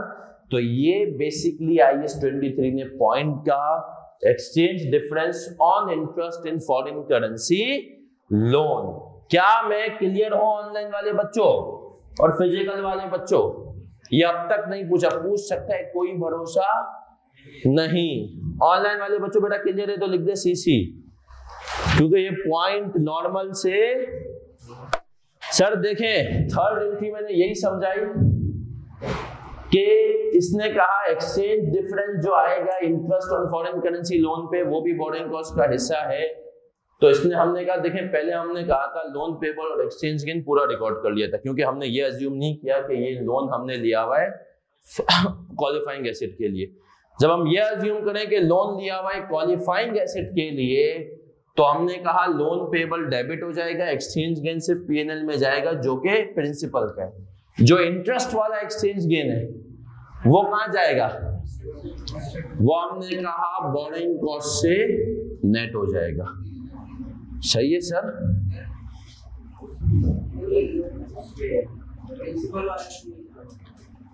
तो ये बेसिकली IAS 23 ने पॉइंट कहा, exchange difference on interest in foreign currency loan. क्या मैं क्लियर हूं ऑनलाइन वाले बच्चों और फिजिकल वाले बच्चों? ये अब तक नहीं पूछा, पूछ सकता है, कोई भरोसा नहीं। ऑनलाइन वाले बच्चों बेटा क्लियर है तो लिख दे CC, क्योंकि ये पॉइंट नॉर्मल से। सर देखें थर्ड एंट्री मैंने यही समझाई कि इसने कहा एक्सचेंज डिफरेंस जो आएगा interest on foreign currency loan पे वो भी बोरिंग कॉस्ट का हिस्सा है। तो इसने हमने कहा देखें पहले हमने कहा था लोन पेबल और एक्सचेंज गेन पूरा रिकॉर्ड कर लिया था, क्योंकि हमने ये अज्यूम नहीं किया कि ये लोन हमने लिया हुआ है क्वालिफाइंग एसेट के लिए। जब हम ये अज्यूम करें कि लोन लिया हुआ है क्वालिफाइंग एसेट के लिए तो हमने कहा लोन पेबल डेबिट हो जाएगा, एक्सचेंज गेन सिर्फ P&L में जाएगा जो कि प्रिंसिपल का है। जो इंटरेस्ट वाला एक्सचेंज गेन है वो कहां जाएगा? वो हमने कहा बोरिंग कॉस्ट से नेट हो जाएगा। सही है सर।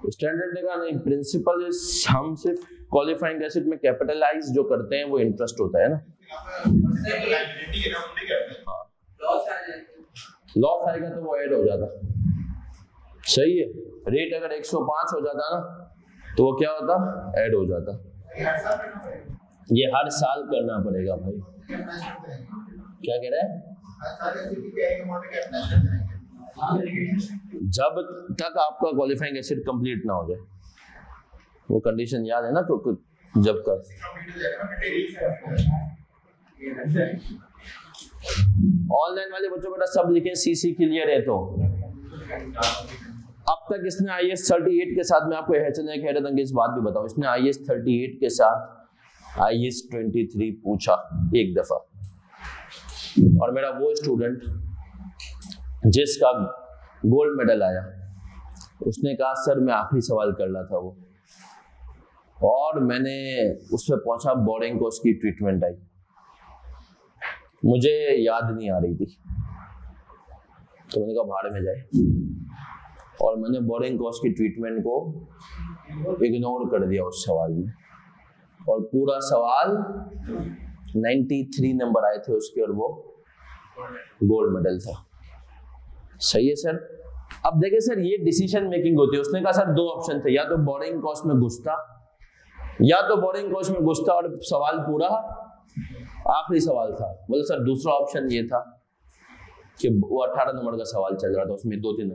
स्टैंडर्ड ने कहा नहीं, प्रिंसिपल हम सिर्फ क्वालिफाइंग एसेट में कैपिटलाइज जो करते हैं वो इंटरेस्ट होता है ना। लॉस आएगा तो वो ऐड हो जाता। सही है। रेट अगर 105 हो जाता ना तो वो क्या होता? ऐड हो जाता। ये हर साल करना पड़ेगा भाई। क्या कह रहे हैं? जब तक आपका क्वालिफाइंग एसिड कंप्लीट ना हो जाए, वो कंडीशन याद है ना? तो जब का ऑनलाइन वाले बच्चों बेटा सब लिखे सीसी क्लियर है। तो अब तक इसने IAS 38 के साथ, मैं आपको हैरत अंगेज बात भी बताऊं, इसने IAS 38 के साथ IAS 23 पूछा एक दफा, और मेरा वो स्टूडेंट जिसका गोल्ड मेडल आया, उसने कहा सर मैं आखिरी सवाल कर रहा था वो, और मैंने उस पर पहुंचा बोर्डिंग को उसकी ट्रीटमेंट आई, मुझे याद नहीं आ रही थी, तो मैंने कहा भाड़ में जाए, और मैंने बोरिंग कॉस्ट की ट्रीटमेंट को इग्नोर कर दिया उस सवाल में, और पूरा सवाल 93 नंबर आए थे उसके, और वो गोल्ड मेडल था। सही है सर? अब देखिए सर, ये डिसीजन मेकिंग होती है। उसने कहा सर दो ऑप्शन थे, या तो बोरिंग कॉस्ट में घुसता, और सवाल पूरा आखिरी सवाल था। बोले सर दूसरा ऑप्शन ये था कि वो 18 नंबर का सवाल चल रहा था, उसमें 2-3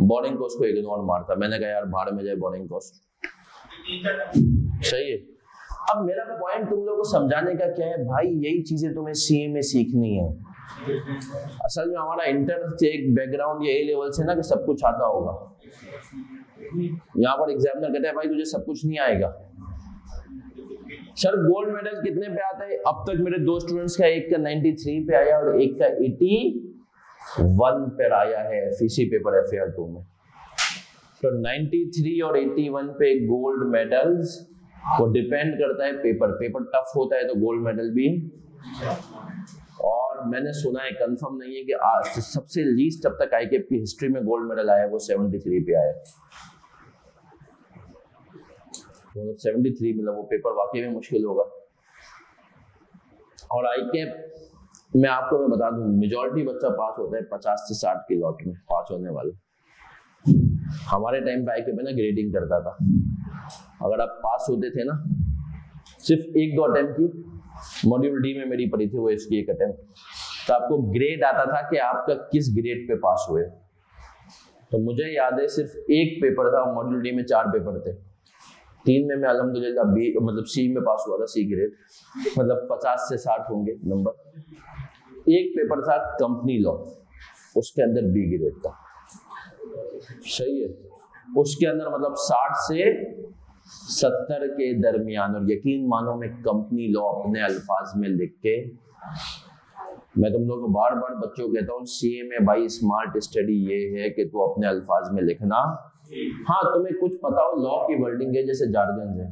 बोरिंग कॉस्ट को इग्नोर मारता। मैंने कहा यार भाड़ में जाए बोरिंग कॉस्ट। सही है। अब मेरा पॉइंट तुम लोगों को समझाने का क्या है भाई, यही चीजें तुम्हें सीए में सीखनी है। असल में हमारा इंटर से एक बैकग्राउंड ये A लेवल से ना कि सब कुछ आता होगा। यहाँ पर एग्जामिनर कहते हैं भाई तुझे सब कुछ नहीं आएगा। सर गोल्ड मेडल कितने पे आता है? अब तक मेरे 2 स्टूडेंट्स का, एक का 93 पे आया और एक का 81 पे आया है FEC पेपर FAR 2 में। तो 93 और 81 पे गोल्ड मेडल्स को डिपेंड करता है पेपर टफ होता है तो गोल्ड मेडल भी। और मैंने सुना है, कंफर्म नहीं है, कि सबसे लीस्ट अब तक ICAP की हिस्ट्री में गोल्ड मेडल आया वो 73 पे आया। तो 73 मतलब वो पेपर वाकई में मुश्किल होगा। और ICAP मैं आपको बता दूं, मेजॉरिटी बच्चा पास होता है 50 से 60 की लॉट में पास होने वाले। हमारे टाइम पे ICAP ना ग्रेडिंग करता था। अगर आप पास होते थे ना, सिर्फ 1-2 अटेम्प्ट की, मॉड्यूल D में मेरी पड़ी थी वो इसकी एक अटेम्प्ट, तो आपको ग्रेड आता था कि आपका किस ग्रेड पे पास हुए। तो मुझे याद है सिर्फ एक पेपर था, मॉड्यूल D में 4 पेपर थे, 3 में मैं अल्हम्दुलिल्लाह B मतलब C में पास हुआ था, C ग्रेड, मतलब 50 से 60 होंगे नंबर। एक पेपर था कंपनी लॉ, उसके अंदर B ग्रेड था। सही है। उसके अंदर मतलब 60 से 70 के दरमियान। और यकीन मानो मैं कंपनी लॉ अपने अल्फाज में लिख के, मैं तुम लोगों को बार बार बच्चों को कहता हूँ CA में भाई स्मार्ट स्टडी ये है कि तू अपने अल्फाज में लिखना। हाँ तुम्हें कुछ पता हो, लॉ की वर्डिंग है जैसे जार्गन है,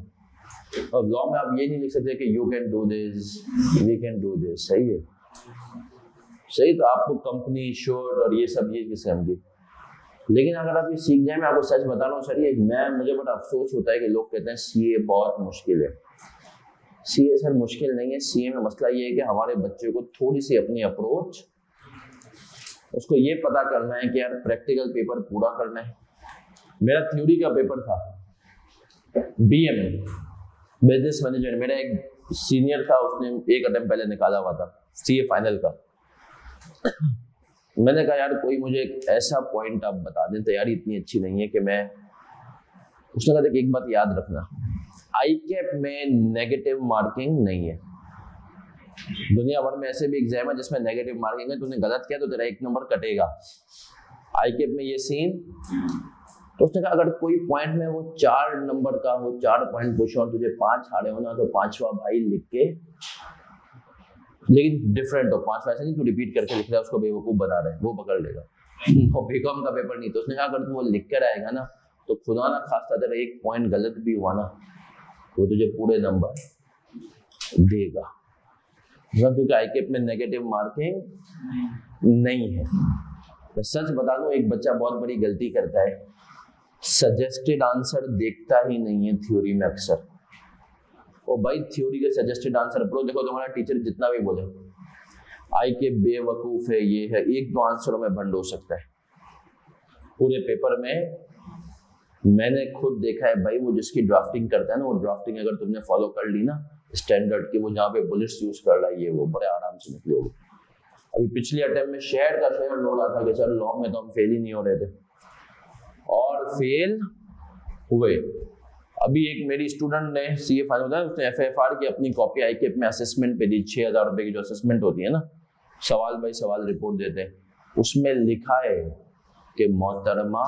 और लॉ में आप ये नहीं लिख सकते कि you can do this, we can do this. सही है, सही। तो आपको कंपनी शोर और ये सब ये किस्म की, लेकिन अगर आप ये सीख जाए, मैं आपको सच बता रहा हूँ सर, ये मुझे बड़ा अफसोस होता है कि लोग कहते हैं CA बहुत मुश्किल है। CA सर मुश्किल नहीं है। CA में मसला ये है कि हमारे बच्चे को थोड़ी सी अपनी अप्रोच, उसको ये पता करना है कि यार प्रैक्टिकल पेपर पूरा करना है। मेरा थ्योरी का पेपर था BM बिजनेस मैनेजमेंट, मेरा एक सीनियर था, उसने एक अटेम्प्ट पहले निकाला हुआ था CA फाइनल का। मैंने कहा यार कोई मुझे एक ऐसा पॉइंट आप बता दें, तैयारी इतनी अच्छी नहीं है कि मैं। उसने कहा एक बात याद रखना, ICAP में नेगेटिव मार्किंग नहीं है। दुनिया भर में ऐसे भी एग्जाम है जिसमें नेगेटिव मार्किंग है, तूने गलत किया तो तेरा 1 नंबर कटेगा। ICAP में ये सीन। तो उसने कहा अगर कोई पॉइंट में वो 4 नंबर का हो, 4 पॉइंट पूछो और तुझे 5 हारे हो ना, तो 5वां भाई लिख के, लेकिन डिफरेंट हो, 5वां ऐसा नहीं तू रिपीट करके लिख रहा है, उसको बेवकूफ बता रहे हैं, वो पकड़ लेगा। वो BCom का पेपर नहीं। तो उसने कहा अगर तू वो लिख कर आएगा ना, तो खुदा ना खास्ता तेरा 1 पॉइंट गलत भी हुआ ना, वो तुझे पूरे नंबर देगा। क्योंकि ICAP में नेगेटिव मार्किंग नहीं है। मैं सच बता दूं, एक बच्चा बहुत बड़ी गलती करता है, सजेस्टेड आंसर देखता ही नहीं है थ्योरी में अक्सर। ओ भाई थ्योरी के सजेस्टेड आंसर पढ़ो, देखो तुम्हारा टीचर जितना भी बोले ICAP बेवकूफ है, ये है, 1-2 आंसरों में भंड हो सकता है। पूरे पेपर में मैंने खुद देखा है भाई, वो जिसकी ड्राफ्टिंग करता है ना, वो ड्राफ्टिंग अगर तुमने फॉलो कर ली ना स्टैंडर्ड की, वो जहाँ पे बुलेट्स यूज कर रहा है, ये वो बड़े आराम से निकलोगे। अभी पिछले अटेम्प्ट में शेयर का शेयर लो रहा था कि सर लॉ में तो हम फेल ही नहीं हो रहे थे, और फेल हुए। अभी एक मेरी स्टूडेंट ने सीए फाइनल होता है, उसने एफएफआर की अपनी कॉपी आईकेप में असेसमेंट पे दी, 6,000 रुपए की जो असेसमेंट होती है ना, सवाल बाई सवाल रिपोर्ट देते हैं, उसमें लिखा है कि मोहतरमा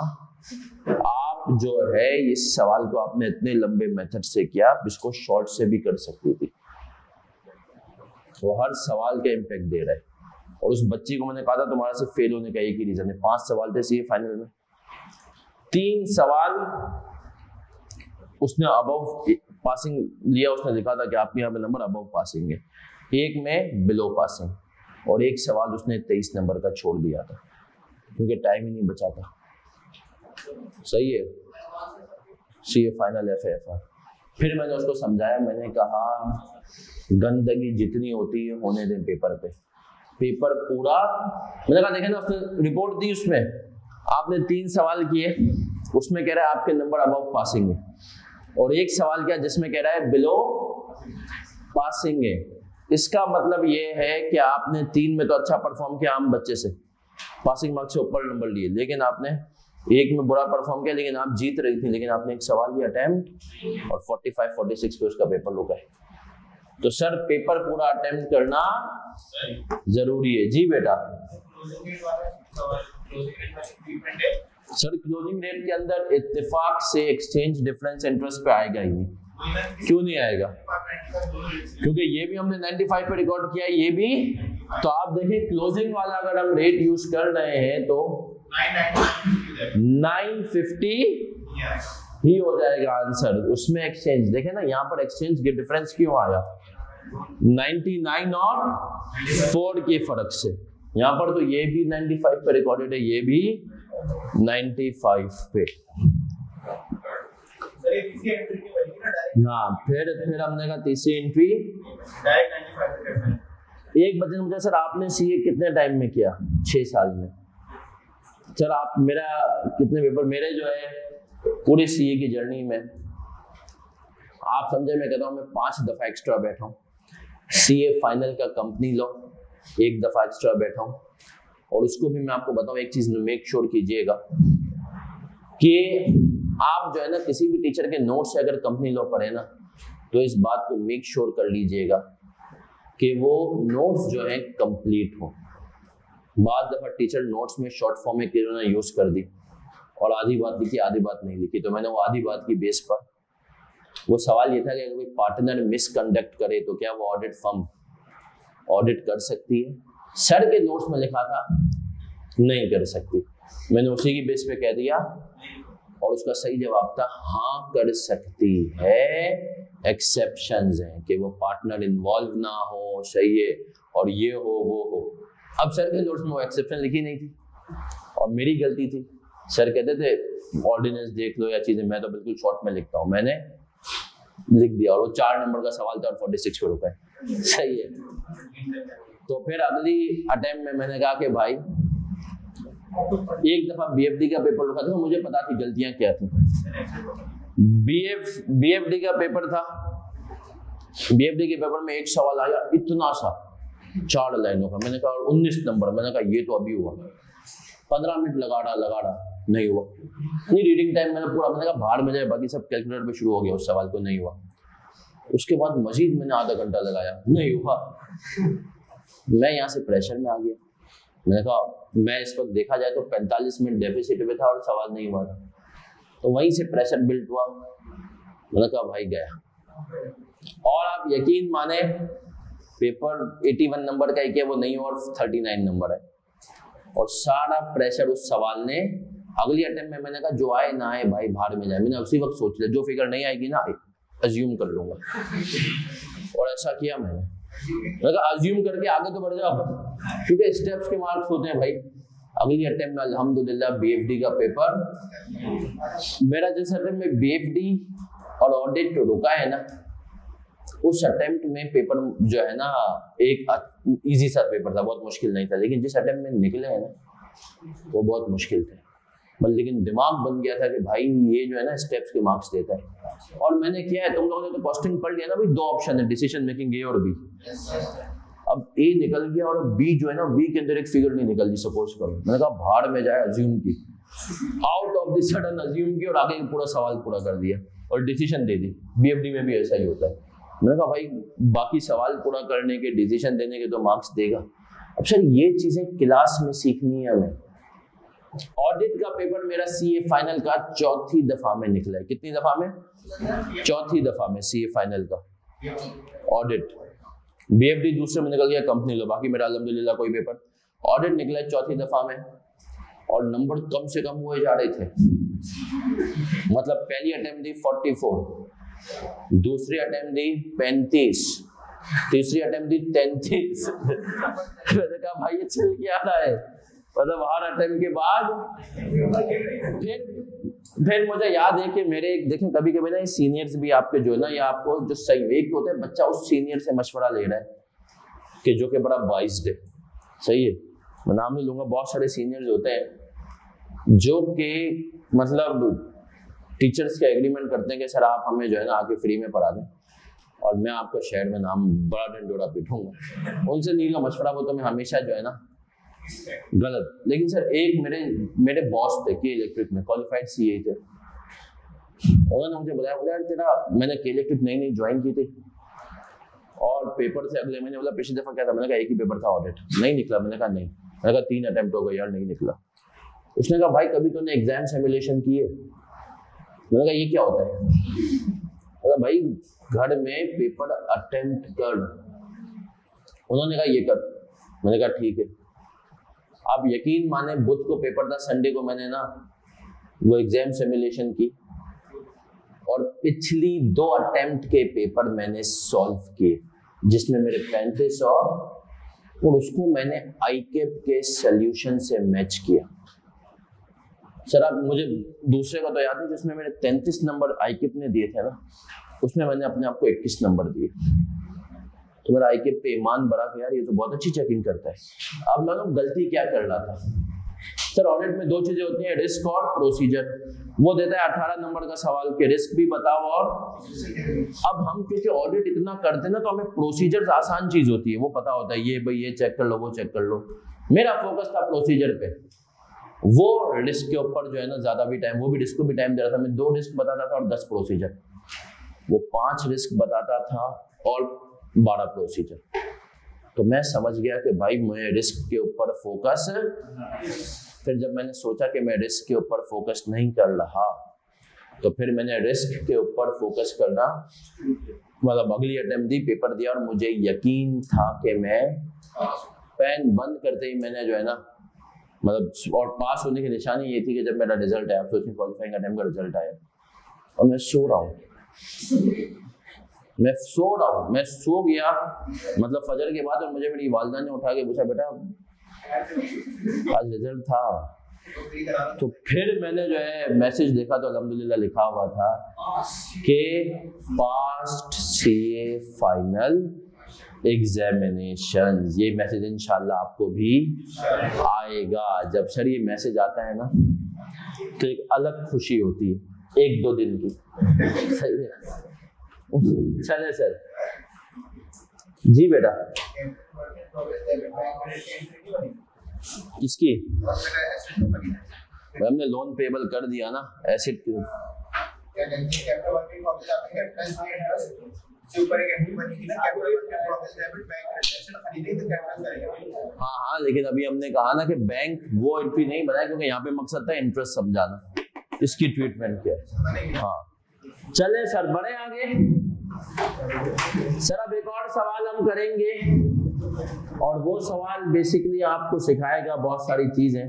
आप जो है इस सवाल को आपने इतने लंबे मेथड से किया, इसको शॉर्ट से भी कर सकती थी। वो हर सवाल का इम्पैक्ट दे रहा है। और उस बच्ची को मैंने कहा था तुम्हारा सिर्फ फेल होने का एक ही रीजन है, 5 सवाल थे सीए फाइनल में, 3 सवाल उसने अबव पासिंग लिया, उसने लिखा था कि आपके यहाँ पे नंबर अबव पासिंग है, एक में बिलो पासिंग, और एक सवाल उसने 23 नंबर का छोड़ दिया था क्योंकि टाइम ही नहीं बचा था। सही है, सीए फाइनल एफएफआर। फिर मैंने उसको समझाया, मैंने कहा गंदगी जितनी होती है होने दें पेपर पे, पेपर पूरा, मैंने कहा देखें ना, उसने रिपोर्ट दी, उसमें आपने 3 सवाल किए, उसमें कह रहा है आपके नंबर अबव पासिंग है, और एक सवाल किया जिसमें कह रहा है बिलो पासिंग है। इसका मतलब ये है कि आपने 3 में तो अच्छा परफॉर्म किया आम बच्चे से, पासिंग मार्क्स से ऊपर नंबर लिए, लेकिन आपने एक में बुरा परफॉर्म किया, लेकिन आप जीत रही थी, लेकिन आपने एक सवाल ही अटेम्प्ट और 45-46 पे उसका पेपर रुका है। तो सर पेपर पूरा अटेम्प्ट करना जरूरी है। जी बेटा। सर क्लोजिंग रेट के अंदर इत्तेफाक से एक्सचेंज डिफरेंस इंटरेस्ट पे आएगा ही नहीं। क्यों नहीं आएगा? क्योंकि ये भी हमने 95 पे रिकॉर्ड किया, ये भी। तो आप देखिए क्लोजिंग वाला अगर हम रेट यूज कर रहे हैं तो 950 ही हो जाएगा आंसर। उसमें एक्सचेंज देखें ना, यहाँ पर एक्सचेंज के डिफरेंस क्यों आया? 99 और 4 के फर्क से। यहाँ पर तो ये भी 95 पे रिकॉर्डेड है, ये भी 95 पे ना। फिर हमने कहा तीसरी एंट्री एक बच्चे ने मुझे, सर आपने सीए कितने टाइम में किया? 6 साल में। सर आप मेरा कितने पेपर, मेरे जो है पूरे सीए की जर्नी में आप समझे, मैं कहता हूँ मैं 5 दफा एक्स्ट्रा बैठा हूँ। सीए फाइनल का कंपनी लॉ 1 दफा एक्स्ट्रा बैठा हूँ। और उसको भी मैं आपको बताऊँ एक चीज, मेक श्योर कीजिएगा कि आप जो है ना किसी भी टीचर के नोट से अगर कंपनी लॉ पढ़े ना, तो इस बात को मेक श्योर कर लीजिएगा कि वो नोट्स जो है कंप्लीट हो। बाद दफा टीचर नोट्स में शॉर्ट फॉर्म में किन्होंने यूज कर दी और आधी बात लिखी आधी बात नहीं लिखी। तो मैंने वो आधी बात की बेस पर, वो सवाल ये था कि अगर कोई पार्टनर मिसकंडक्ट करे तो क्या वो ऑडिट फर्म ऑडिट कर सकती है? सर के नोट्स में लिखा था नहीं कर सकती। मैंने उसी की बेस पे कह दिया और उसका सही जवाब था हाँ कर सकती है, एक्सेप्शंस हैं कि वो पार्टनर इन्वॉल्व ना हो, सही है, और ये हो वो हो। अब सर के नोट्स में वो एक्सेप्शन लिखी नहीं थी और मेरी गलती थी। सर कहते थे ऑर्डिनेंस देख लो या चीजें, मैं तो बिल्कुल शॉर्ट में लिखता हूँ, मैंने लिख दिया और वो 4 नंबर का सवाल था और 46 पे रुका है। सही है। तो फिर अगली अटेम्प्ट में मैंने कहा कि भाई एक दफा बीएफडी का पेपर लिखा था, मुझे पता थी गलतियां क्या थी। बीएफडी का पेपर था, बीएफडी के पेपर में एक सवाल आया इतना सा 4 लाइनों का, मैंने कहा 19 नंबर, मैंने कहा ये तो अभी हुआ। 15 मिनट लगा रहा नहीं हुआ। नहीं रीडिंग टाइम मैंने पूरा, मैंने कहा बाहर में जाए, बाकी सब कैलकुलेटर पे शुरू हो गया, उस सवाल को नहीं हुआ। उसके बाद मजीद मैंने आधा घंटा लगाया, नहीं हुआ। मैं यहाँ से प्रेशर में आ गया। मैंने कहा मैं इस वक्त देखा जाए तो 45 मिनट डेफिसिट में था और सवाल नहीं हुआ था। तो वहीं से प्रेशर बिल्ड हुआ। मैंने कहा भाई गया। और आप यकीन माने पेपर 81 नंबर का एक है, वो नहीं हुआ और 39 नंबर है। और सारा प्रेशर उस सवाल ने, अगली अटेम्प्ट में मैंने कहा जो आए ना आए भाई बाहर में जाए। मैंने उसी वक्त सोच लिया जो फिगर नहीं आएगी ना अज्यूम कर लूंगा, और ऐसा किया मैंने कहा अज्यूम करके आगे तो बढ़ जाओ, क्योंकि स्टेप्स के मार्क्स होते हैं भाई। अगली अटेम्प्ट में अल्हम्दुलिल्लाह बीएफडी का पेपर मेरा, जिस अटेम्प्ट में बीएफडी और ऑडिट रुका है ना, उस अटेम्प्ट में पेपर जो है ना एक इजी सा पेपर था, बहुत मुश्किल नहीं था। लेकिन जिस अटेम्प्ट में निकले हैं ना वो बहुत मुश्किल थे। बस लेकिन दिमाग बन गया था कि भाई ये जो है ना स्टेप्स के मार्क्स देता है। और मैंने किया है, तुम लोगों ने तो कॉस्टिंग पढ़ लिया ना भाई, 2 ऑप्शन है डिसीजन मेकिंग, ए और बी। अब ए निकल गया और बी जो है ना, बी के अंदर एक फिगर नहीं निकल रही, सपोज करो। मैंने कहा भाड़ में जाए, अज्यूम की, out of the sudden assume की और आगे पूरा सवाल पूरा कर दिया और डिसीजन दे दी। बीएफडी में भी ऐसा ही होता है। मैंने कहा भाई बाकी सवाल पूरा करने के, डिसीजन देने के तो मार्क्स देगा। अब सर ये चीजें क्लास में सीखनी है हमें। ऑडिट का पेपर मेरा सीए फाइनल का चौथी दफा में निकला है। कितनी दफा में? चौथी दफा में सीए फाइनल का ऑडिट। बीएफडी दूसरे में निकल गया, कंपनी लो, बाकी मेरा अल्हम्दुलिल्लाह कोई पेपर। ऑडिट निकला है चौथी दफा में और नंबर कम से कम हुए जा रहे थे। मतलब पहली अटेम्प्ट दी 44, दूसरी अटेम्प्ट दी 35, तीसरी अटेम्प्ट दी 33। मैंने कहा भाई ये चल क्या रहा है? मतलब हर अटेम्प्ट के बाद फिर मुझे याद है कि मेरे देखें कभी कभी ना सीनियर्स भी आपके जो है ना, या आपको जो सही एक होता है बच्चा उस सीनियर से मशवरा ले रहा है कि जो कि बड़ा बाइस्ड है, सही है, मैं नाम नहीं लूंगा। बहुत सारे सीनियर्स होते हैं जो कि मतलब टीचर्स के एग्रीमेंट करते हैं कि सर आप हमें जो है ना आके फ्री में पढ़ा दें और मैं आपको शहर में नाम बड़ा डंडोरा पीटूंगा। उनसे नहीं लो मशवरा, वो तो मैं हमेशा जो है ना गलत। लेकिन सर एक मेरे बॉस थे के इलेक्ट्रिक में, क्वालिफाइड सीए थे। उन्होंने मुझे बताया, बोला यार तेरा, मैंने के इलेक्ट्रिक नई नई ज्वाइन की थी और पेपर से अगले महीने, बोला पिछली दफा क्या था? मैंने कहा एक ही पेपर था ऑडिट, नहीं निकला। मैंने कहा नहीं, मैंने कहा 3 अटेम्प्ट हो गए यार, नहीं निकला। उसने कहा भाई कभी तूने एग्जाम सिमुलेशन किए? मैंने कहा ये क्या होता है? बोला भाई घर में पेपर अटेम्प्ट कर। उन्होंने कहा ये कर। मैंने कहा ठीक है। आप यकीन माने बुध को पेपर था, संडे को मैंने ना वो एग्जाम सिमुलेशन की और पिछली 2 अटेम्प्ट के पेपर मैंने सॉल्व किए जिसमें मेरे 35 और उसको मैंने आईकेप के सॉल्यूशन से मैच किया। सर आप मुझे दूसरे का तो याद नहीं, जिसमें मेरे 33 नंबर आईकेप ने दिए थे ना, उसमें मैंने अपने आप को 21 नंबर दिए। तो मेरा आईकेप पे ईमान बढ़ा कि यार ये तो बहुत अच्छी चेकिंग करता है। अब मैं गलती क्या कर रहा था? सर ऑडिट में 2 चीजें होती हैं, रिस्क और प्रोसीजर। वो देता है 18 नंबर का सवाल के रिस्क भी बताओ और अब हम क्योंकि ऑडिट इतना करते हैं ना, तो हमें प्रोसीजर्स आसान चीज होती है, वो पता होता है, ये भाई ये चेक कर लो, वो चेक कर लो। मेरा फोकस था प्रोसीजर पे। वो रिस्क के ऊपर जो है ना ज्यादा भी टाइम, वो भी रिस्क को भी टाइम दे रहा था। मैं 2 रिस्क बताता था और 10 प्रोसीजर, वो 5 रिस्क बताता था और 12 प्रोसीजर। तो मैं समझ गया कि भाई मैं रिस्क के ऊपर फोकस। फिर जब मैंने सोचा कि मैं रिस्क के ऊपर फोकस नहीं कर रहा, तो फिर मैंने रिस्क के ऊपर फोकस करना, मतलब अगली अटेम्प्ट दी, पेपर दिया और मुझे यकीन था कि मैं पेन बंद करते ही मैंने जो है ना मतलब, और पास होने की निशानी ये थी कि जब मेरा रिजल्ट आया, सोचिए क्वालिफाइंग अटेम्प्ट का रिजल्ट आया और मैं सो रहा हूँ, मैं सो गया मतलब फजर के बाद, और मुझे मेरी वालिदा ने उठा के पूछा बेटा आज रिजल्ट था। तो फिर मैंने जो है मैसेज देखा तो अल्हम्दुलिल्लाह लिखा हुआ था कि पास्ट सीए फाइनल एग्जामिनेशंस। ये मैसेज इंशाल्लाह आपको भी आएगा। जब सर ये मैसेज आता है ना तो एक अलग खुशी होती है 1-2 दिन की। सही है, चले सर जी बेटा। किसकी? हमने लोन पेबल कर दिया ना एसिड के। हाँ, लेकिन अभी हमने कहा ना कि बैंक वो एंट्री नहीं बनाया क्योंकि यहाँ पे मकसद था इंटरेस्ट समझाना, इसकी ट्रीटमेंट क्या है। हाँ चले सर बढ़े आगे। सर अब एक और सवाल हम करेंगे और वो सवाल बेसिकली आपको सिखाएगा बहुत सारी चीजें।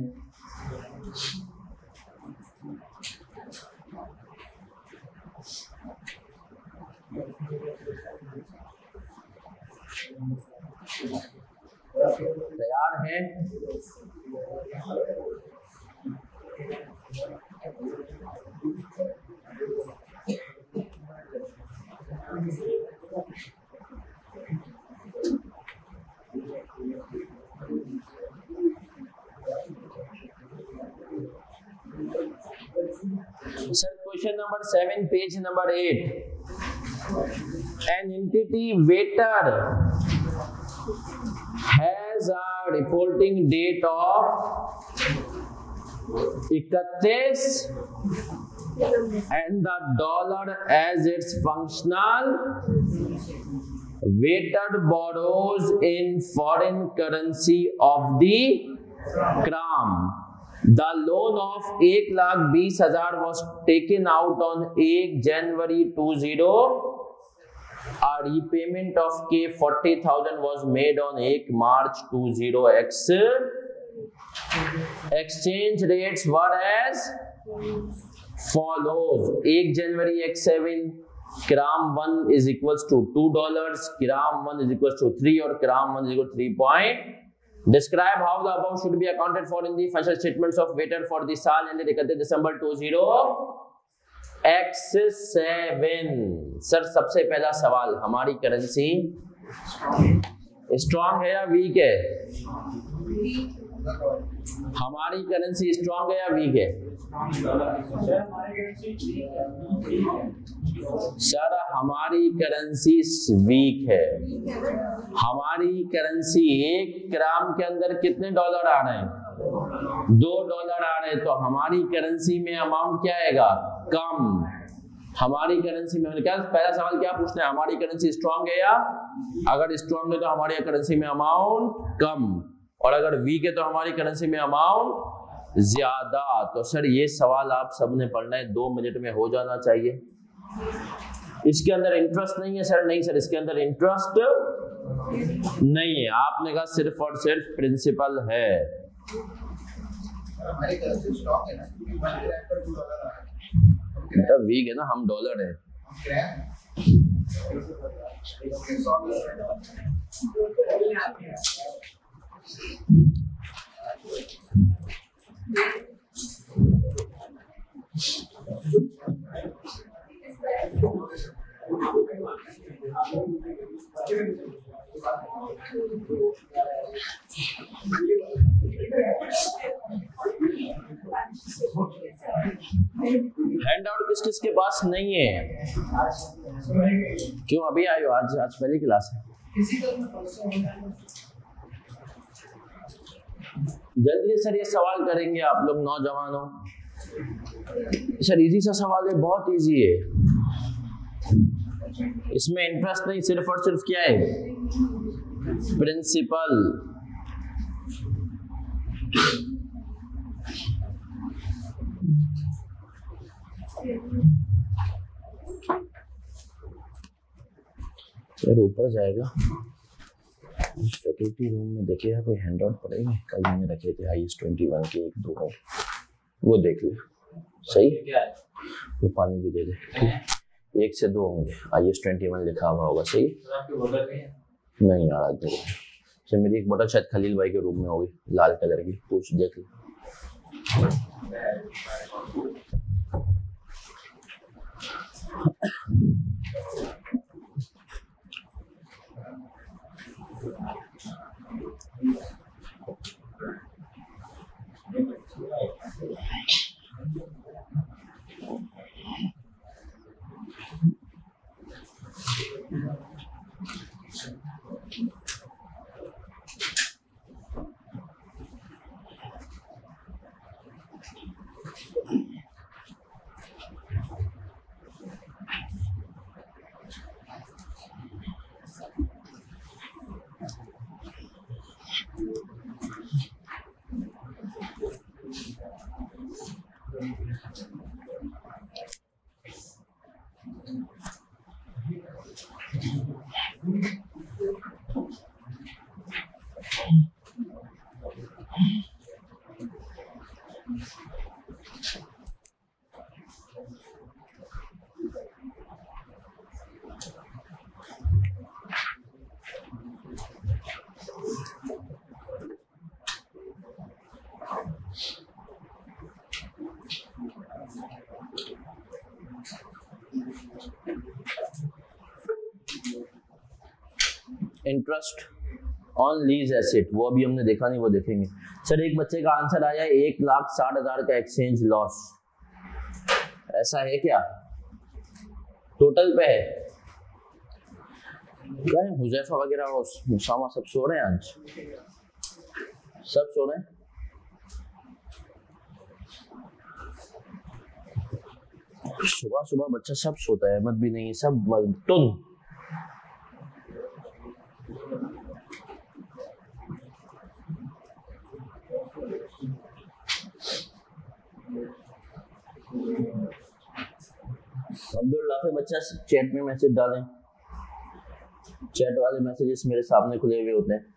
तैयार हैं? Sir, question number 7, page number 8. An entity waiter has a reporting date of 31 and the dollar as its functional weighted borrows in foreign currency of the gram. The loan of 1,20,000 was taken out on 1 January 20. A repayment of K 40,000 was made on 1 March 20. Exchange rates were as follows. 1 January X7 gram 1 is equals to $2, gram 1 is equals to 3 और gram 1 is equal to 3 point. Describe how the above should be accounted for in the financial statements of waiter for the साल ended 31 December 20 X7. Sir सबसे पहला सवाल, हमारी currency strong है या week है? हमारी करेंसी स्ट्रॉन्ग है या वीक है? सर हमारी करेंसी वीक है। हमारी करेंसी 1 ग्राम के अंदर कितने डॉलर आ रहे हैं? $2 आ रहे हैं, तो हमारी करेंसी में अमाउंट क्या आएगा? कम। हमारी करेंसी में क्या पहला सवाल क्या पूछना है? हमारी करेंसी स्ट्रॉन्ग है या? अगर स्ट्रॉन्ग है तो हमारी करेंसी में अमाउंट कम, और अगर वीक है तो हमारी करेंसी में अमाउंट ज्यादा। तो सर ये सवाल आप सबने पढ़ना है, 2 मिनट में हो जाना चाहिए। इसके अंदर इंटरेस्ट नहीं है सर? नहीं सर, इसके अंदर इंटरेस्ट नहीं है। आपने कहा सिर्फ और सिर्फ प्रिंसिपल है। बेटा वीक है ना, हम डॉलर है। हैंड आउट किस किस के पास नहीं है? क्यों अभी आए हो? आज पहली क्लास है। जल्दी सर ये सवाल करेंगे आप लोग नौजवानों। सर इजी सा सवाल है, बहुत इजी है, इसमें इंटरेस्ट नहीं, सिर्फ और सिर्फ क्या है? प्रिंसिपल। ऊपर जाएगा फैकल्टी रूम में, देखिएगा कोई हैंड आउट पड़ेगा। कल मैंने रखे थे IS-21 के 1-2 वो देख ले। सही वो पानी भी दे दे, 1 से 2 होंगे। IS-21 लिखा हुआ होगा। सही नहीं यार, आज देखो मेरी एक बोतल शायद खलील भाई के रूम में होगी, लाल कलर की, पूछ देख लो। इंटरेस्ट ऑन लीज एसेट, वो अभी हमने देखा नहीं, वो देखेंगे। सर एक बच्चे का आंसर आया 1,60,000 का एक्सचेंज लॉस, ऐसा है क्या? टोटल पे है क्या है हुजैफा वगैरह और उसामा सब सो रहे हैं आज? सब सो रहे हैं? सुबह सुबह बच्चा सब सोता है, अहमद भी नहीं, सब मलतुन। अब्दुल राफे बच्चा चैट में मैसेज डालें, चैट वाले मैसेजेस मेरे सामने खुले हुए होते हैं।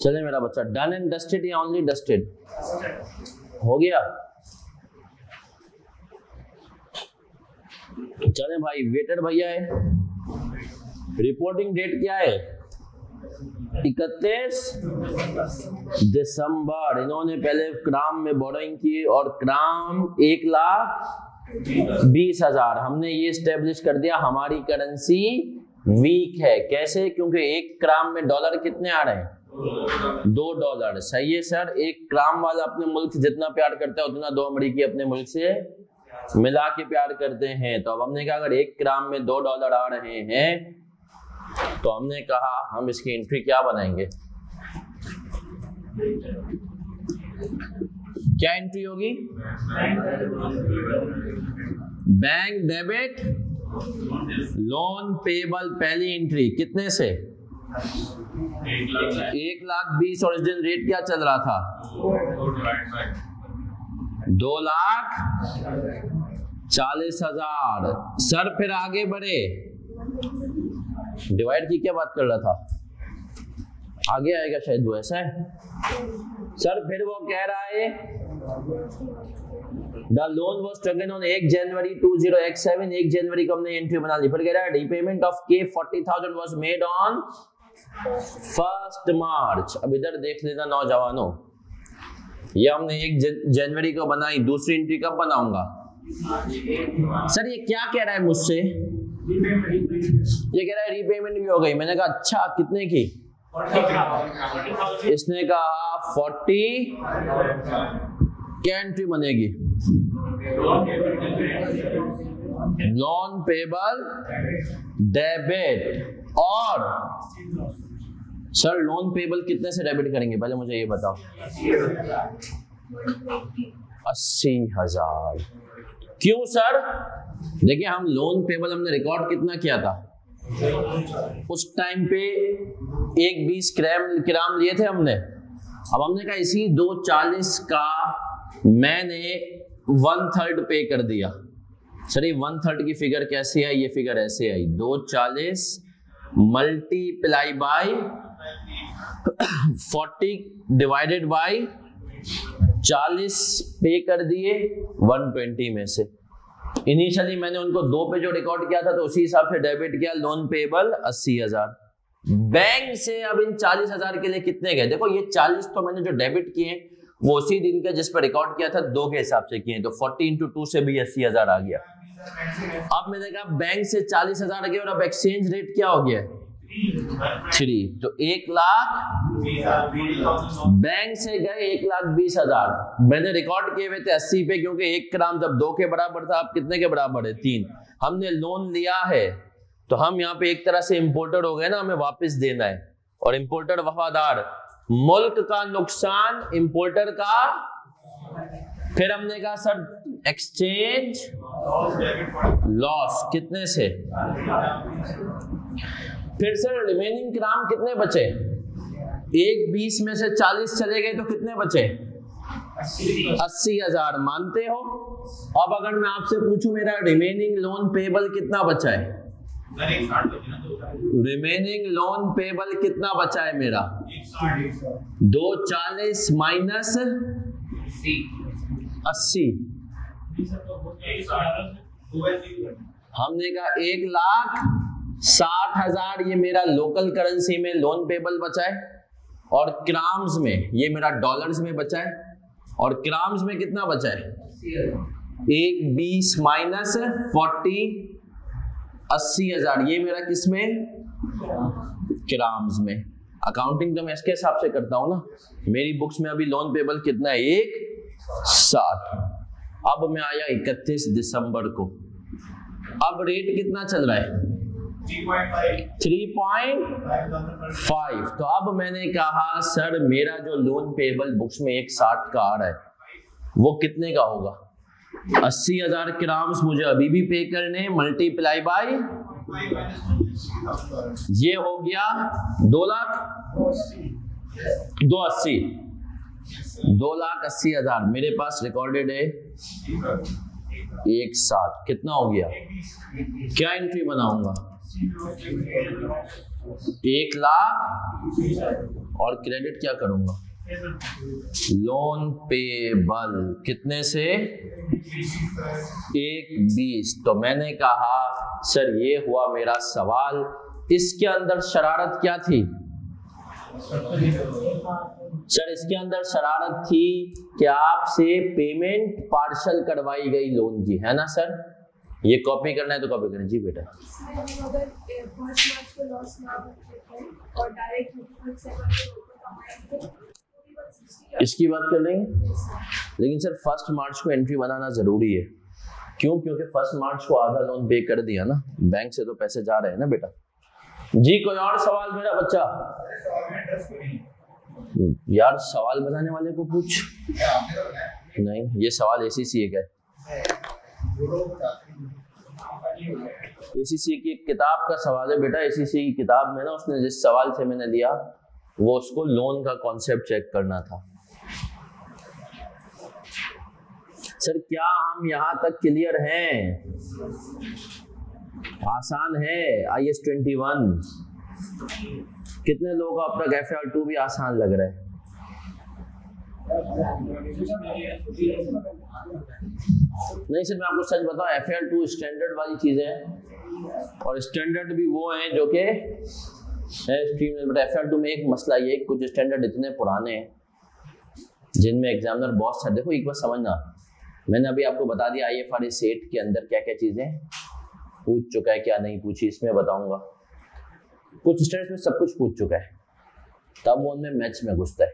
चले मेरा बच्चा, डन एंड डस्टेड या ओनली डस्टेड? हो गया? चले भाई, वेटेड भैया है, रिपोर्टिंग डेट क्या है? 31 दिसंबर। इन्होंने पहले क्राम में बोरोइंग की और क्राम 1,20,000। हमने ये स्टेब्लिश कर दिया हमारी करेंसी वीक है। कैसे? क्योंकि एक क्राम में डॉलर कितने आ रहे हैं? $2। सही है सर। एक क्राम वाला अपने मुल्क से जितना प्यार करता है उतना 2 अमरीकी अपने मुल्क से मिला के प्यार करते हैं। तो अब हमने कहा अगर एक क्राम में $2 आ रहे हैं तो हमने कहा हम इसकी एंट्री क्या बनाएंगे? क्या एंट्री होगी? Bank debit loan payable. पहली एंट्री कितने से? 1,20,000। और इस दिन रेट क्या चल रहा था? 2,40,000। सर फिर आगे बढ़े, डिवाइड की क्या बात कर रहा था? आगे आएगा शायद वो, ऐसा है सर। फिर वो कह रहा है the loan was taken on 1 जनवरी 2007। 1 जनवरी को हमने एंट्री बना ली। फिर कह रहा है रीपेमेंट ऑफ के 40,000 वॉज मेड ऑन 1 मार्च। अब इधर देख लेना नौजवानों, ये हमने 1 जनवरी को बनाई, दूसरी एंट्री कब बनाऊंगा? सर ये क्या कह रहा है मुझसे? ये कह रहा है रीपेमेंट भी हो गई। मैंने कहा अच्छा, कितने की? इसने कहा 40। क्या एंट्री बनेगी? Loan payable debit. और सर लोन पेबल कितने से डेबिट करेंगे पहले मुझे ये बताओ? 80,000। क्यों सर? देखिए हम लोन पेबल हमने रिकॉर्ड कितना किया था उस टाइम पे? 1,20 ग्राम लिए थे हमने। अब हमने कहा इसी 2,40 का मैंने 1/3 पे कर दिया। सर ये 1/3 की फिगर कैसे आई? ये फिगर ऐसे आई, 2,40 मल्टीप्लाई बाय 40 डिवाइडेड बाय 40 पे कर दिए 120 में से। इनिशियली मैंने उनको 2 पे जो रिकॉर्ड किया था तो उसी हिसाब से डेबिट किया। Loan payable 80,000। बैंक से अब इन 40,000 के लिए कितने गए? देखो ये 40 तो मैंने जो डेबिट किए वो उसी दिन का जिस पर रिकॉर्ड किया था 2 के हिसाब से किए, तो 40 into 2 से भी 80,000 आ गया। अब मैंने कहा बैंक से 40,000 गए और अब एक्सचेंज रेट क्या हो गया 3, तो 1 लाख बैंक से गए 1,20,000। मैंने रिकॉर्ड किए हुए थे 80 पे, क्योंकि 1 ग्राम जब 2 के बराबर था, अब कितने के बराबर है 3। हमने लोन लिया है तो हम यहाँ पे एक तरह से इंपोर्टर हो गए ना, हमें वापस देना है। और इंपोर्टर वफादार, मुल्क का नुकसान इंपोर्टर का। फिर हमने कहा सर एक्सचेंज लॉस कितने से, फिर सर रिमेनिंग ग्राम कितने बचे, 1,20 में से 40 चले गए तो कितने बचे 80,000, मानते हो। अब अगर मैं आपसे पूछूं मेरा रिमेनिंग लोन पेबल कितना बचा है, रिमेनिंग लोन पेबल कितना बचा है मेरा 240 माइनस 80, हमने कहा 1,60,000 ये मेरा लोकल करेंसी में लोन पेबल बचा है, और क्राम्स में ये मेरा डॉलर्स में बचा है, और क्राम्स में कितना बचा है 1,20 माइनस 40 80,000, ये मेरा किसमें क्राम्स में। अकाउंटिंग तो मैं इसके हिसाब से करता हूं ना, मेरी बुक्स में अभी लोन पेबल कितना है 1,60। अब मैं आया 31 दिसंबर को, अब रेट कितना चल रहा है 3.5। तो अब मैंने कहा सर मेरा जो लोन पेबल बुक्स में 1,60 का आ रहा है वो कितने का होगा, 80,000 ग्राम्स मुझे अभी भी पे करने, मल्टीप्लाई बाय ये हो गया 2,80,000 मेरे पास रिकॉर्डेड है 1,60, कितना हो गया, क्या एंट्री बनाऊंगा 1,00,000 और क्रेडिट क्या करूंगा लोन पेबल कितने से 1,20। तो मैंने कहा सर ये हुआ मेरा सवाल, इसके अंदर शरारत क्या थी सर, इसके अंदर शरारत थी कि आपसे पेमेंट पार्शल करवाई गई लोन की, है ना सर। ये कॉपी करना है तो कॉपी करें जी बेटा। इसकी बात कर लेंगे, लेकिन सर 1 मार्च को एंट्री बनाना जरूरी है। क्यों? क्योंकि 1 मार्च को आधा लोन पे कर दिया ना, बैंक से तो पैसे जा रहे हैं ना बेटा। जी कोई और सवाल मेरा बच्चा? यार सवाल बनाने वाले को पूछ। नहीं, ये सवाल ACCA का है। ACCA की किताब का सवाल है बेटा। ACCA की किताब में ना उसने जिस सवाल से मैंने लिया वो उसको लोन का कॉन्सेप्ट चेक करना था। सर क्या हम यहां तक क्लियर हैं? आसान है। IS 21 कितने लोगों को अब तक FR2 भी आसान लग रहा है? नहीं सर मैं आपको सच बताऊं, FR2 स्टैंडर्ड वाली चीजें हैं और स्टैंडर्ड भी वो हैं जो कि बट FR2 में एक मसला ये, कुछ स्टैंडर्ड इतने पुराने हैं जिनमें एग्जामिनर बहुत सारे, देखो एक बार समझना, मैंने अभी आपको बता दिया IFRS 8 के अंदर क्या क्या चीजें पूछ चुका है, क्या नहीं पूछी इसमें बताऊंगा। कुछ स्टैंडर्ड्स में सब कुछ पूछ चुका है, तब वो उनमें मैच में घुसता है।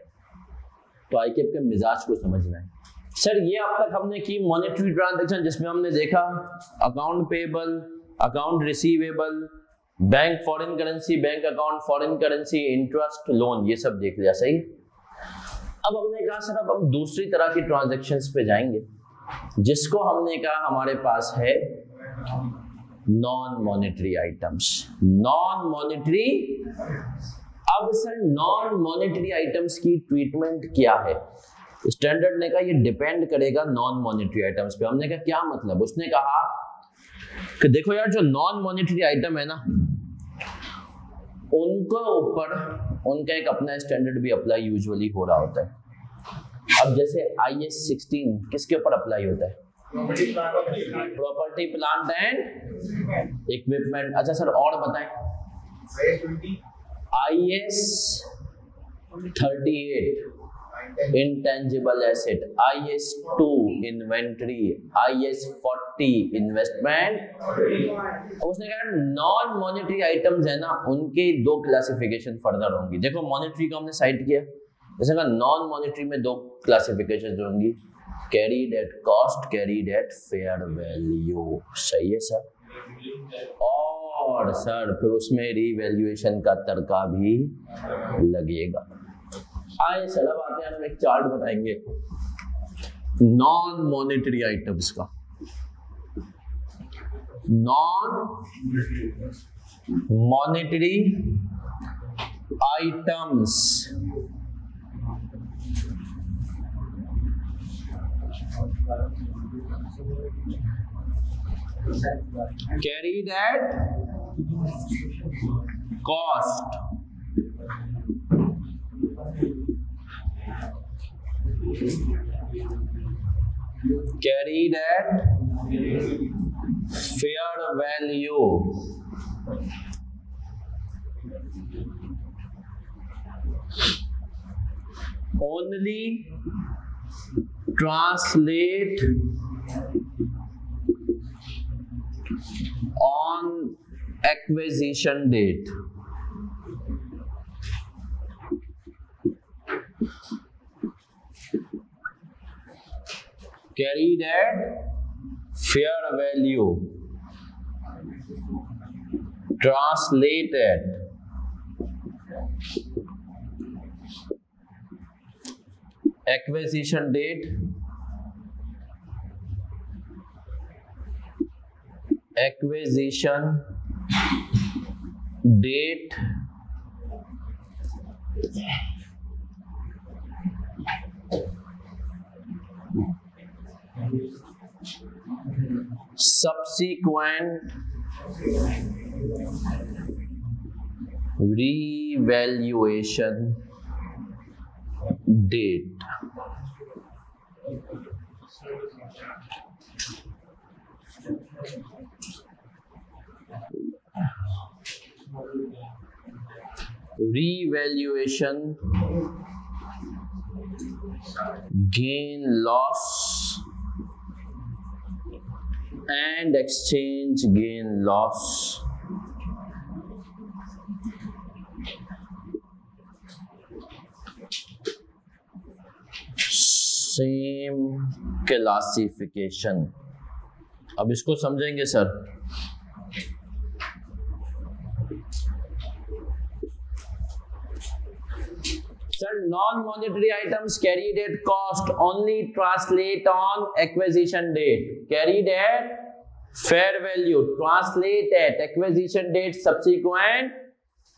तो ICAP के मिजाज को समझना है। सर ये अब तक हमने की मॉनेटरी ट्रांजैक्शन, जिसमें हमने देखा account payable, account receivable, bank foreign currency, bank account foreign currency, interest, loan, ये सब देख लिया। सही। अब हमने कहा सर अब हम दूसरी तरह की ट्रांजैक्शंस पे जाएंगे, जिसको हमने कहा हमारे पास है non monetary items. Non monetary, अब सर नॉन मॉनेटरी आइटम्स की ट्रीटमेंट क्या है? स्टैंडर्ड ने कहा ये डिपेंड करेगा नॉन मॉनेटरी आइटम्स पे। हमने कहा क्या मतलब? उसने कहा कि देखो यार जो नॉन मॉनेटरी आइटम है ना, उनको ऊपर उनका एक अपना स्टैंडर्ड भी अप्लाई यूजुअली हो रहा होता है। अब जैसे IS 16 किसके ऊपर अप्लाई होता है? Property, plant and equipment. अच्छा सर और बताएं। IS 38 intangible asset, IS2 inventory, IS40 investment. उसने कहा नॉन मॉनेटरी आइटम्स है ना, उनके दो क्लासिफिकेशन फर्दर होंगी। देखो मॉनेटरी को हमने साइड किया, जैसे कहा नॉन मॉनेटरी में दो क्लासिफिकेशन होंगी, carried at cost, carried eight fair value. सही है सर। और सर फिर उसमें रीवैल्यूएशन का तड़का भी लगेगा। आए सर अब आते हैं, हम एक चार्ट बनाएंगे नॉन मॉनेटरी आइटम्स का। Non monetary items carried at cost, carried at fair value, only translate on acquisition date. Carried at fair value, translated acquisition date, acquisition date, subsequent revaluation date. Revaluation, gain loss and exchange gain loss, same classification। अब इसको समझेंगे sir. Sir, non-monetary items carried at cost only translate on acquisition date. Carried at fair value, translate at acquisition date, subsequent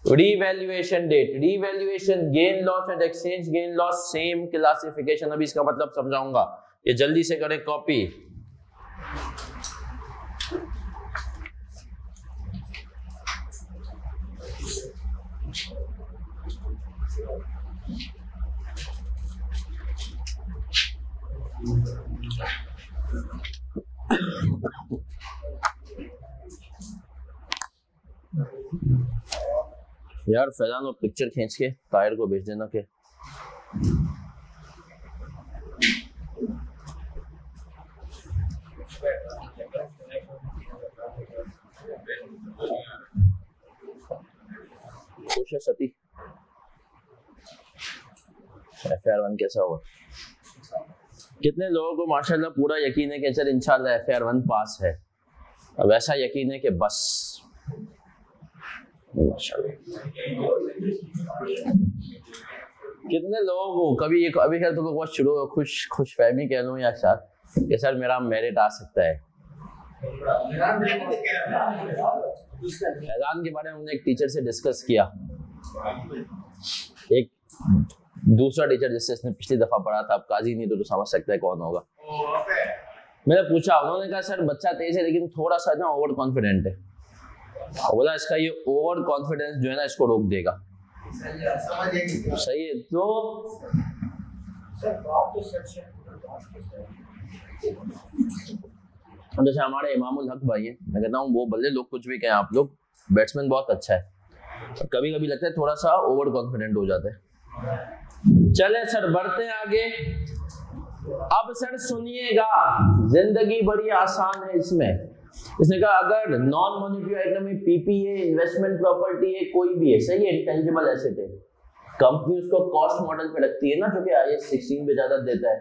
revaluation date. Revaluation, gain loss and exchange gain loss, same classification। अभी इसका मतलब समझाऊंगा, ये जल्दी से करें copy. यार फैजान, वो पिक्चर खींच के ताहिर को भेज देना। के खुश है सती? FR1 कैसा हुआ? कितने लोगों को माशाल्लाह पूरा यकीन है कि सर इंशाल्लाह FR1 पास है? अब ऐसा यकीन है कि बस कितने लोगों को कभी अभी खैर तो बहुत शुरू खुश फहमी कह लूँ या शायद कि सर मेरा मेरिट आ सकता है। फैजान के बारे में हमने एक टीचर से डिस्कस किया, एक दूसरा टीचर जिससे इसने पिछली दफा पढ़ा था, अब काजी नहीं तो समझ सकता है कौन होगा। मैंने पूछा, उन्होंने कहा सर बच्चा तेज है लेकिन थोड़ा सा ना ओवर कॉन्फिडेंट है। बोला इसका ये ओवर कॉन्फिडेंस जो है ना इसको रोक देगा। सही है। तो जैसे हमारे इमामुल हक भाई है, मैं कहता हूँ वो भले लोग कुछ भी कहें, आप लोग बैट्समैन बहुत अच्छा है, कभी कभी लगता है थोड़ा सा ओवर कॉन्फिडेंट हो जाता है। चले सर बढ़ते हैं आगे। अब सर सुनिएगा, जिंदगी बड़ी आसान है इसमें। इसने कहा अगर नॉन मॉनेटरी आइटम में पीपीए, इन्वेस्टमेंट प्रॉपर्टी है, कोई भी है, सही है, इंटेंजिबल एसेट है, कंपनी उसको कॉस्ट मॉडल पे रखती है ना, जो कि IAS 16 पे ज्यादा देता है,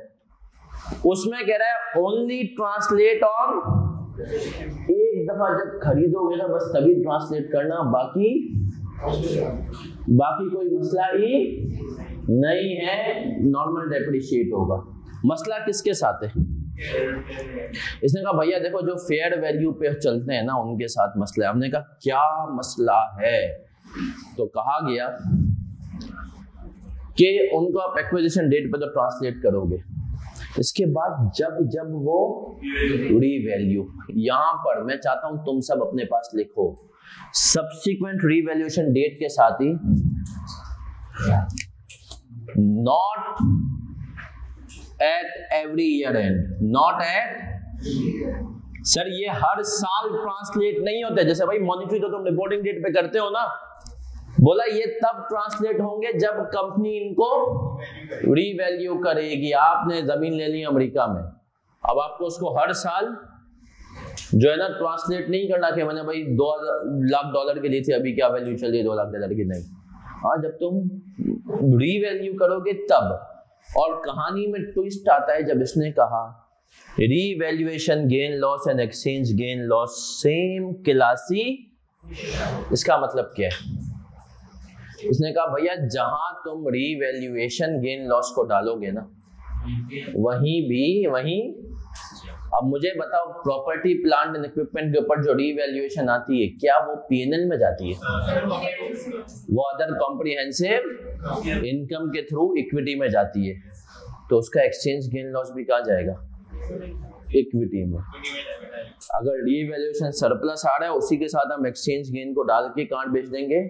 उसमें कह रहा है ओनली ट्रांसलेट ऑन, एक दफा जब खरीदोगे ना बस तभी ट्रांसलेट करना, बाकी कोई मसला ही नहीं है, नॉर्मल डेप्रिशिएट होगा। मसला किसके साथ है? इसने कहा भैया देखो जो फेयर वैल्यू पे चलते हैं ना उनके साथ मसला है। हमने कहा क्या मसला है? तो कहा गया कि उनको आप एक्विजिशन डेट पे तो ट्रांसलेट करोगे, इसके बाद जब वो रीवैल्यू, यहां पर मैं चाहता हूं तुम सब अपने पास लिखो सब्सिक्वेंट रीवैल्यूएशन डेट के साथ ही not at every year end, not at, sir ये हर साल ट्रांसलेट नहीं होते। जैसे भाई मॉनिटरी तो तुम रिपोर्टिंग डेट पे करते हो ना, बोला ये तब ट्रांसलेट होंगे जब कंपनी इनको रीवैल्यू करेगी। आपने जमीन ले ली अमेरिका में, अब आपको उसको हर साल जो है ना ट्रांसलेट नहीं करना कि मैंने भाई $2 लाख के लिए थी, अभी क्या वैल्यू चल रही है $2 लाख की, नहीं। हाँ, जब तुम रीवैल्यू करोगे तब। और कहानी में ट्विस्ट आता है जब इसने कहा revaluation gain loss and exchange gain loss same classy. इसका मतलब क्या है? उसने कहा भैया जहां तुम रीवैल्यूएशन गेन लॉस को डालोगे ना वहीं अब मुझे बताओ प्रॉपर्टी प्लांट एंड इक्विपमेंट के ऊपर जो रीवैल्यूएशन आती है क्या वो पीएनएल में जाती है? वो अदर कॉम्प्रिहेंसिव इनकम के थ्रू इक्विटी में जाती है, तो उसका एक्सचेंज गेन लॉस भी कहाँ जाएगा? इक्विटी में। अगर रीवैल्यूएशन सरप्लस आ रहा है उसी के साथ हम एक्सचेंज गेन को डाल के कहाँ बेच देंगे,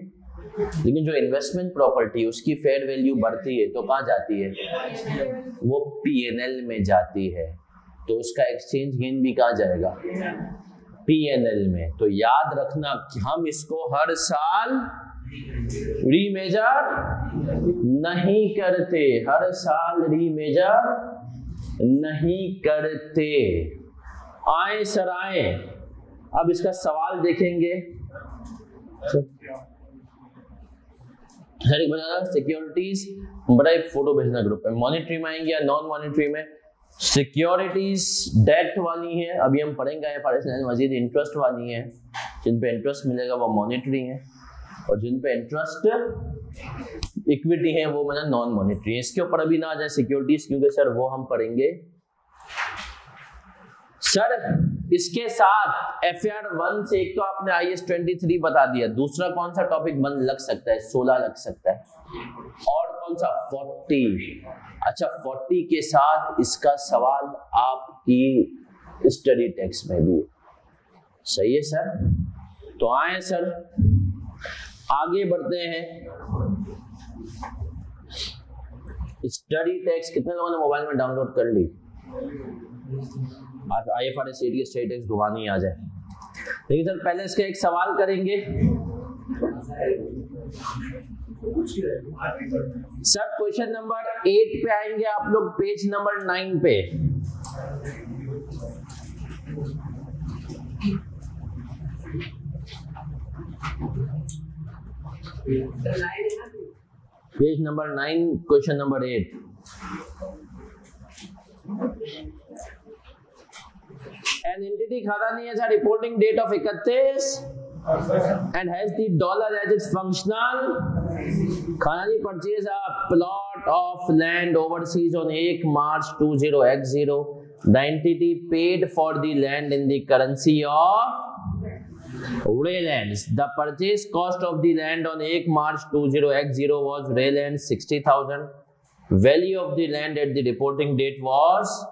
लेकिन जो इन्वेस्टमेंट प्रॉपर्टी उसकी फेयर वैल्यू बढ़ती है तो कहाँ जाती है? वो पीएनएल में जाती है, तो उसका एक्सचेंज गेन भी कहाँ जाएगा? पीएनएल में। तो याद रखना कि हम इसको हर साल रीमेजर नहीं करते, हर साल रीमेजर नहीं करते। आए सर आए, अब इसका सवाल देखेंगे। हर एक बना सिक्योरिटीज, बड़ा एक फोटो भेजना ग्रुप में, मॉनिटरी में आएंगे या नॉन मॉनिटरी में। सिक्योरिटीज डेट वाली है, अभी हम पढ़ेंगे IFRS मजीद। इंटरेस्ट वाली है, जिन पे इंटरेस्ट मिलेगा वो मॉनिटरी है, और जिन पे इंटरेस्ट इक्विटी है वो मतलब नॉन मॉनिटरी है। इसके ऊपर अभी ना आ जाए सिक्योरिटीज, क्योंकि सर वो हम पढ़ेंगे। सर इसके साथ FR 1 से एक तो आपने IAS 23 बता दिया, दूसरा कौन सा टॉपिक बन लग सकता है? 16 लग सकता है, और कौन सा? 40। अच्छा 40 के साथ इसका सवाल आपकी स्टडी टेक्स्ट में भी, सही है सर? तो आए सर आगे बढ़ते हैं। स्टडी टेक्स्ट कितने लोगों ने मोबाइल में डाउनलोड कर ली? आज IFRS 8 की स्टडी टेक्स्ट घुमानी आ जाए। लेकिन सर पहले इसका एक सवाल करेंगे। सर क्वेश्चन नंबर 8 पे आएंगे आप लोग, पेज नंबर 9 पे। Page number 9 question number 8। An entity खाता नहीं है सर, reporting date of 31 and has the dollar as its functional Khanani purchase a plot of land overseas on 1 March 20x0. The entity paid for the land in the currency of Raylands. The purchase cost of the land on 1 March 20x0 was Raylands 60,000. Value of the land at the reporting date was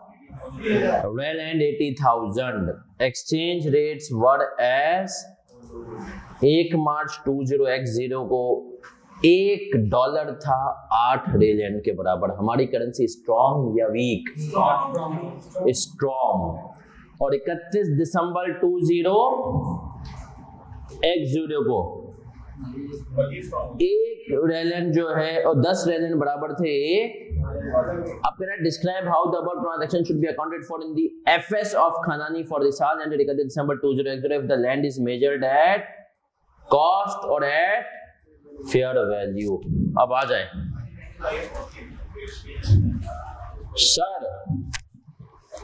Rayland 80,000. Exchange rates were as 1 March 20x0 को $1 था 8 Rylands के बराबर। हमारी currency strong या week? Strong. और 31 दिसंबर 20x0 को एक Rylan जो है और 10 रेलन बराबर थे एक। अब कह रहा है describe how the above transaction should be accounted for in the FS of Khanani for the साल ended 31 December 2080 if the land is measured at cost और एट फेयर वैल्यू। अब आ जाए सर,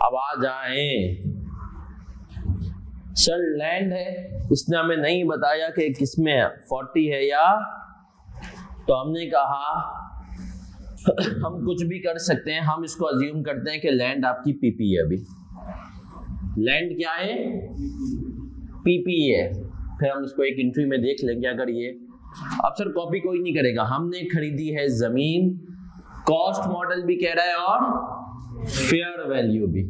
अब आ जाए सर। लैंड है, इसने हमें नहीं बताया कि किसमें 40 है या, तो हमने कहा हम कुछ भी कर सकते हैं। हम इसको अज्यूम करते हैं कि लैंड आपकी पीपी है। अभी लैंड क्या है? पीपी है। फिर हम इसको एक एंट्री में देख लेंगे। अगर ये अब सर कॉपी कोई नहीं करेगा, हमने खरीदी है जमीन, कॉस्ट मॉडल भी कह रहा है और फेयर वैल्यू भी।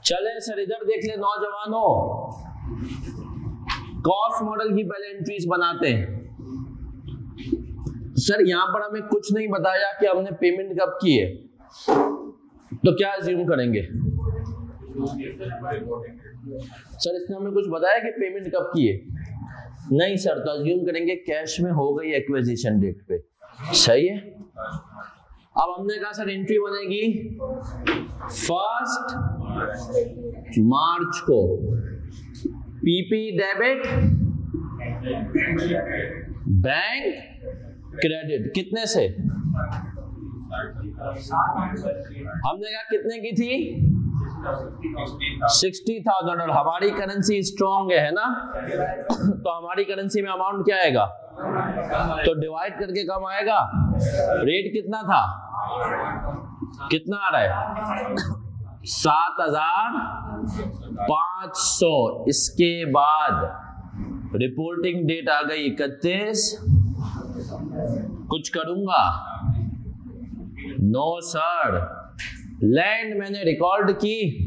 चले सर इधर देख ले नौजवानों, कॉस्ट मॉडल की पहले एंट्रीज बनाते हैं। सर यहां पर हमें कुछ नहीं बताया कि हमने पेमेंट कब की है, तो क्या अज्यूम करेंगे? सर इसने हमें कुछ बताया कि पेमेंट कब की है? नहीं सर, तो अज्यूम करेंगे कैश में हो गई एक्विजिशन डेट पे। सही है। अब हमने कहा सर एंट्री बनेगी 1 मार्च को, पीपी डेबिट, बैंक क्रेडिट। कितने से? हमने कहा कितने की थी? 60,000। और हमारी करेंसी स्ट्रॉन्ग है ना, तो हमारी करेंसी में अमाउंट क्या आएगा? तो डिवाइड करके कम आएगा। रेट कितना था? कितना आ रहा है? 7,500। इसके बाद रिपोर्टिंग डेट आ गई 31। कुछ करूंगा? No sir. लैंड मैंने रिकॉर्ड की,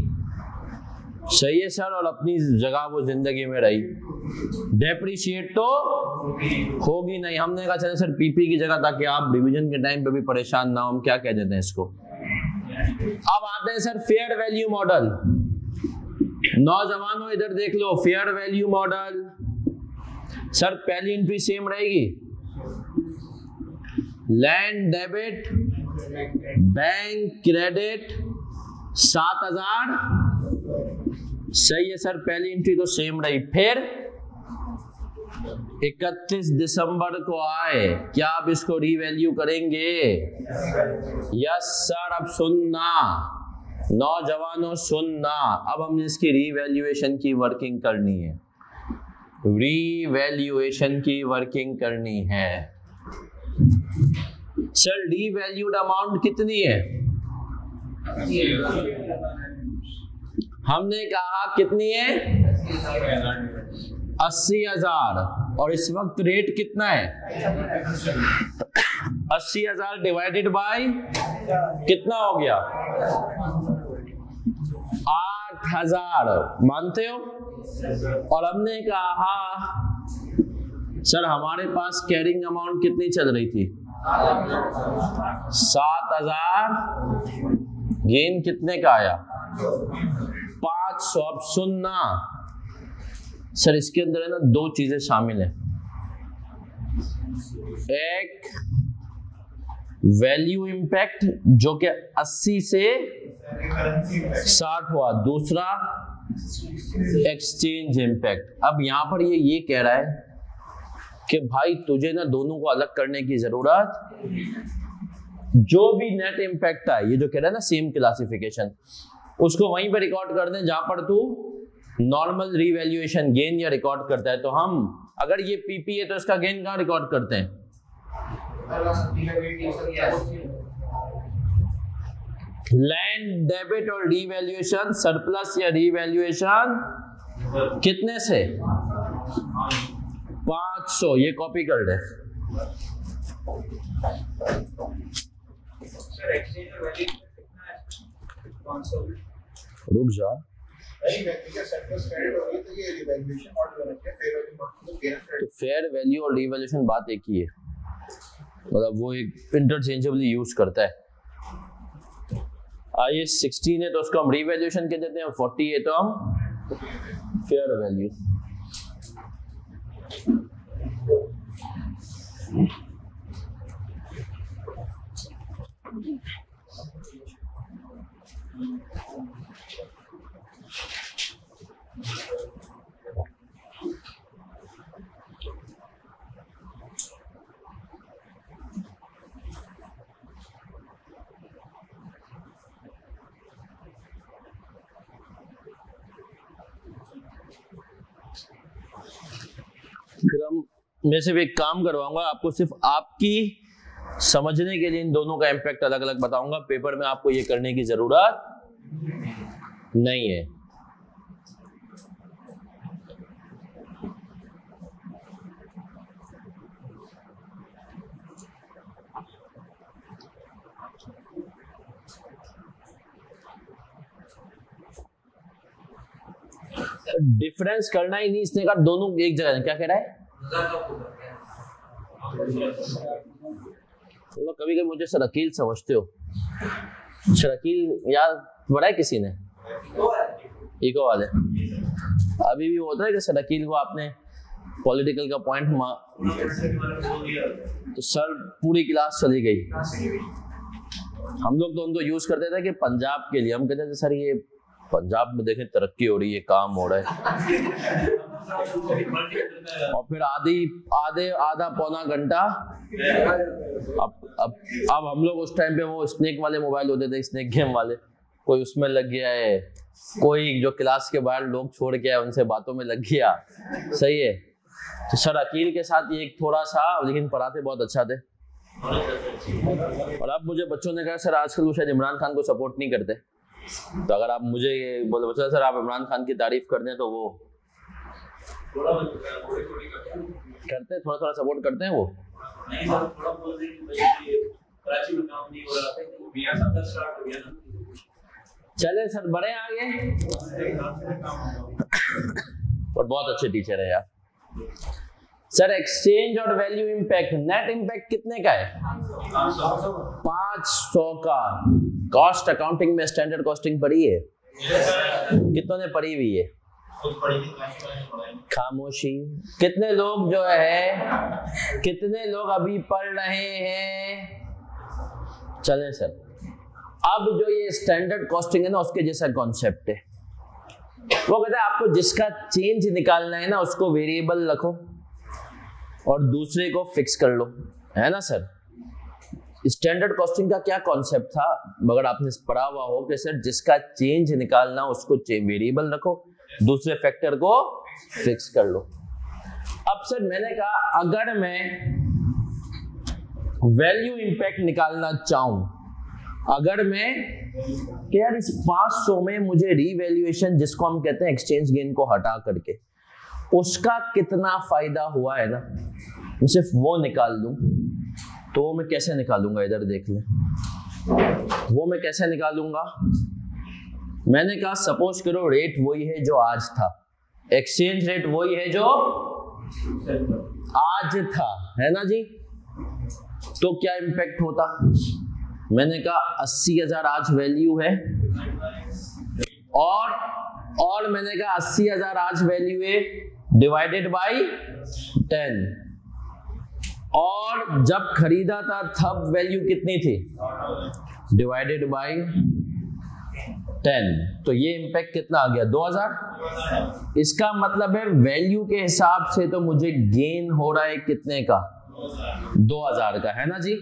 सही है सर, और अपनी जगह वो जिंदगी में रही। डेप्रिशिएट तो होगी नहीं। हमने कहा चले सर पीपी की जगह, ताकि आप रिवीजन के टाइम पे भी परेशान ना हो। हम क्या कह देते हैं इसको। अब आते हैं सर फेयर वैल्यू मॉडल। नौजवानों इधर देख लो, फेयर वैल्यू मॉडल। सर पहली एंट्री सेम रहेगी, लैंड डेबिट, बैंक क्रेडिट 7,000। सही है सर, पहली एंट्री तो सेम रही। फिर 31 दिसंबर को आए, क्या आप इसको रीवैल्यू करेंगे? Yes sir. अब सुनना नौजवानों, सुनना, अब हमने इसकी रीवैल्यूएशन की वर्किंग करनी है। रीवैल्यूएशन की वर्किंग करनी है। सर रीवैल्यूड अमाउंट कितनी है? हमने कहा कितनी है? 80,000। और इस वक्त रेट कितना है? 80,000 डिवाइडेड बाय कितना हो गया? 8,000। मानते हो? और हमने कहा सर हमारे पास कैरिंग अमाउंट कितनी चल रही थी? 7,000। गेन कितने का आया? 500। अब सुनना सर, इसके अंदर है ना दो चीजें शामिल हैं। एक वैल्यू इंपैक्ट जो कि 80 से 60 हुआ, दूसरा एक्सचेंज इंपैक्ट। अब यहां पर ये कह रहा है कि भाई तुझे ना दोनों को अलग करने की जरूरत, जो भी नेट इंपैक्ट है, ये जो कह रहा है ना सेम क्लासिफिकेशन, उसको वहीं पे रिकॉर्ड कर दें जहां पर तू नॉर्मल रीवैल्यूएशन गेन या रिकॉर्ड करता है। तो हम अगर ये पीपी है तो इसका गेन कहां रिकॉर्ड करते हैं? लैंड डेबिट और रीवैल्यूएशन सरप्लस या रीवैल्यूएशन कितने से? 500। ये कॉपी कर दे। रुक जा। तो फेयर वैल्यू और रिवैल्यूएशन बात एक ही है। मतलब वो एक इंटरचेंजेबली यूज करता है। ये 16 है तो उसको हम रीवैल्यूएशन कह देते हैं, 40 है तो हम फेयर वैल्यू। फिर हम मैं सिर्फ एक काम करवाऊंगा आपको, सिर्फ आपकी समझने के लिए इन दोनों का इम्पैक्ट अलग अलग बताऊंगा। पेपर में आपको ये करने की जरूरत नहीं है। डिफरेंस करना ही नहीं, इसने कहा दोनों एक जगह। क्या कह रहा है? कभी कभी मुझे शरकील समझते हो। शरकील याद पढ़ा है किसी ने? इको वाले। अभी भी होता है कि शरकील को आपने पॉलिटिकल का पॉइंट तो सर पूरी क्लास चली गई। हम लोग तो उनको यूज करते थे कि पंजाब के लिए, हम कहते थे सर ये पंजाब में देखें तरक्की हो रही है, काम हो रहा है। और फिर आधा पौना घंटा अब हम लोग उस टाइम पे वो स्नेक वाले मोबाइल होते थे, स्नेक गेम वाले, कोई उसमें लग गया है, कोई जो क्लास के बाहर लोग छोड़ के आए उनसे बातों में लग गया। सही है। तो सर अकील के साथ ये एक थोड़ा सा, लेकिन पढ़ाते बहुत अच्छा थे। और अब मुझे बच्चों ने कहा सर आजकल वो शायद इमरान खान को सपोर्ट नहीं करते, तो अगर आप मुझे ये बोले बच्चा सर आप इमरान खान की तारीफ कर दें तो वो करते, थोड़ा थोड़ा सपोर्ट करते हैं वो। चले सर बड़े आगे और बहुत अच्छे टीचर है यार। सर एक्सचेंज और वैल्यू इंपैक्ट, नेट इंपैक्ट कितने का है? 500 का। कॉस्ट अकाउंटिंग में स्टैंडर्ड कॉस्टिंग पढ़ी है? कितनों ने पढ़ी हुई है? खामोशी। कितने लोग जो है, कितने लोग अभी पढ़ रहे हैं? चलें सर, अब जो ये स्टैंडर्ड कॉस्टिंग है ना, उसके जैसा कॉन्सेप्ट है। वो कहता है आपको जिसका चेंज निकालना है ना उसको वेरिएबल रखो और दूसरे को फिक्स कर लो, है ना सर। स्टैंडर्ड कॉस्टिंग का क्या कॉन्सेप्ट था, मगर आपने पढ़ा हुआ हो कि सर जिसका चेंज निकालना उसको वेरिएबल रखो, दूसरे फैक्टर को फिक्स कर लो। अब सर मैंने कहा अगर मैं वैल्यू इंपैक्ट निकालना चाहूं, अगर मैं कि यार इस 500 में मुझे रीवैल्यूएशन जिसको हम कहते हैं एक्सचेंज गेन को हटा करके उसका कितना फायदा हुआ है ना, मैं सिर्फ वो निकाल लूं, तो मैं कैसे निकालूंगा? इधर देख लें, वो मैं कैसे निकालूंगा? मैंने कहा सपोज करो रेट वही है जो आज था, एक्सचेंज रेट वही है जो आज था, है ना जी। तो क्या इंपैक्ट होता? मैंने कहा 80,000 आज वैल्यू है और मैंने कहा 80,000 आज वैल्यू है डिवाइडेड बाय 10, और जब खरीदा था तब वैल्यू कितनी थी? Divided by 10। तो ये इंपैक्ट कितना आ गया? 2,000। इसका मतलब है वैल्यू के हिसाब से तो मुझे गेन हो रहा है कितने का? 2,000 का, है ना जी।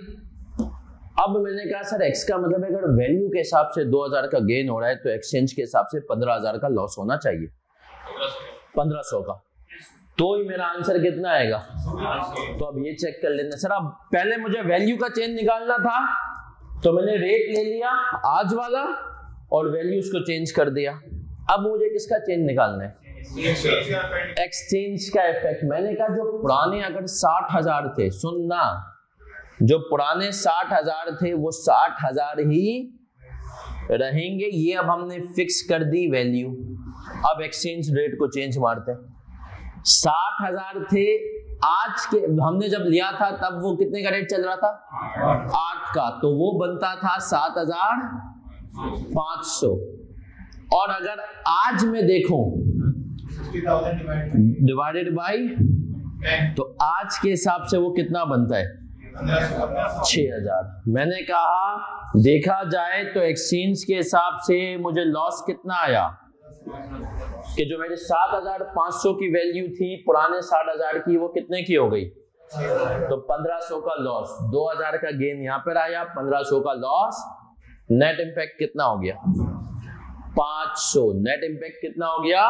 अब मैंने कहा सर एक्स का मतलब है अगर वैल्यू के हिसाब से 2,000 का गेन हो रहा है तो एक्सचेंज के हिसाब से 15,000 का लॉस होना चाहिए, 1500 का। तो ही मेरा आंसर कितना आएगा? तो अब ये चेक कर लेना सर। अब पहले मुझे वैल्यू का चेंज निकालना था तो मैंने रेट ले लिया आज वाला और वैल्यूज को चेंज कर दिया। अब मुझे किसका चेंज निकालना है? एक्सचेंज का इफेक्ट। मैंने कहा जो पुराने अगर 60,000 थे, सुनना, जो पुराने 60,000 थे वो 60,000 ही रहेंगे। ये अब हमने फिक्स कर दी वैल्यू। अब एक्सचेंज रेट को चेंज मारते हैं। 60,000 थे आज के हमने जब लिया था तब वो कितने का रेट चल रहा था? 8 का, तो वो बनता था 7,500। और अगर आज में देखूं डिवाइडेड बाय, तो आज के हिसाब से वो कितना बनता है? 6,000। मैंने कहा देखा जाए तो एक्सचेंज के हिसाब से मुझे लॉस कितना आया कि जो मेरे 7,500 की वैल्यू थी पुराने 60,000 की, वो कितने की हो गई? तो 1,500 का लॉस, 2,000 का गेन यहाँ पर आया, 1,500 का लॉस। नेट इंपैक्ट कितना हो गया? 500। नेट इंपैक्ट कितना हो गया?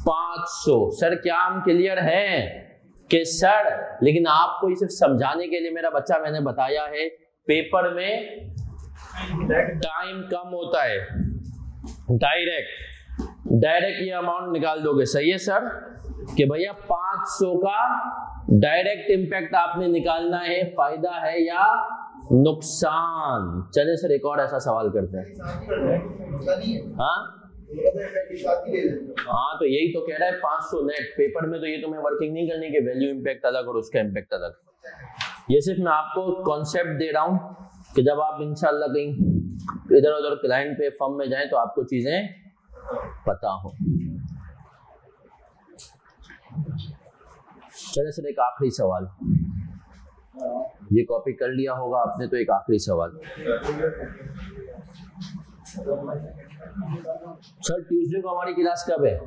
500। सर क्या हम क्लियर हैं कि सर, लेकिन आपको ये सिर्फ समझाने के लिए मेरा बच्चा मैंने बताया है, पेपर में टाइम कम होता है, डायरेक्ट ये अमाउंट निकाल दोगे। सही है सर कि भैया 500 का डायरेक्ट इंपैक्ट आपने निकालना है, फायदा है या नुकसान। चले सर एक और ऐसा सवाल करते हैं। हाँ तो यही तो कह रहा है 500 नेट। पेपर में तो ये तुम्हें वर्किंग नहीं करनी कि वैल्यू इंपैक्ट अलग और उसका इंपैक्ट अलग। ये सिर्फ मैं आपको कॉन्सेप्ट दे रहा हूं कि जब आप इंशाल्लाह कहीं इधर उधर क्लाइंट पे फर्म में जाएं तो आपको चीजें पता हो। चलिए सर एक आखिरी सवाल, ये कॉपी कर लिया होगा आपने, तो एक आखिरी सवाल। सर ट्यूसडे को हमारी क्लास कब है?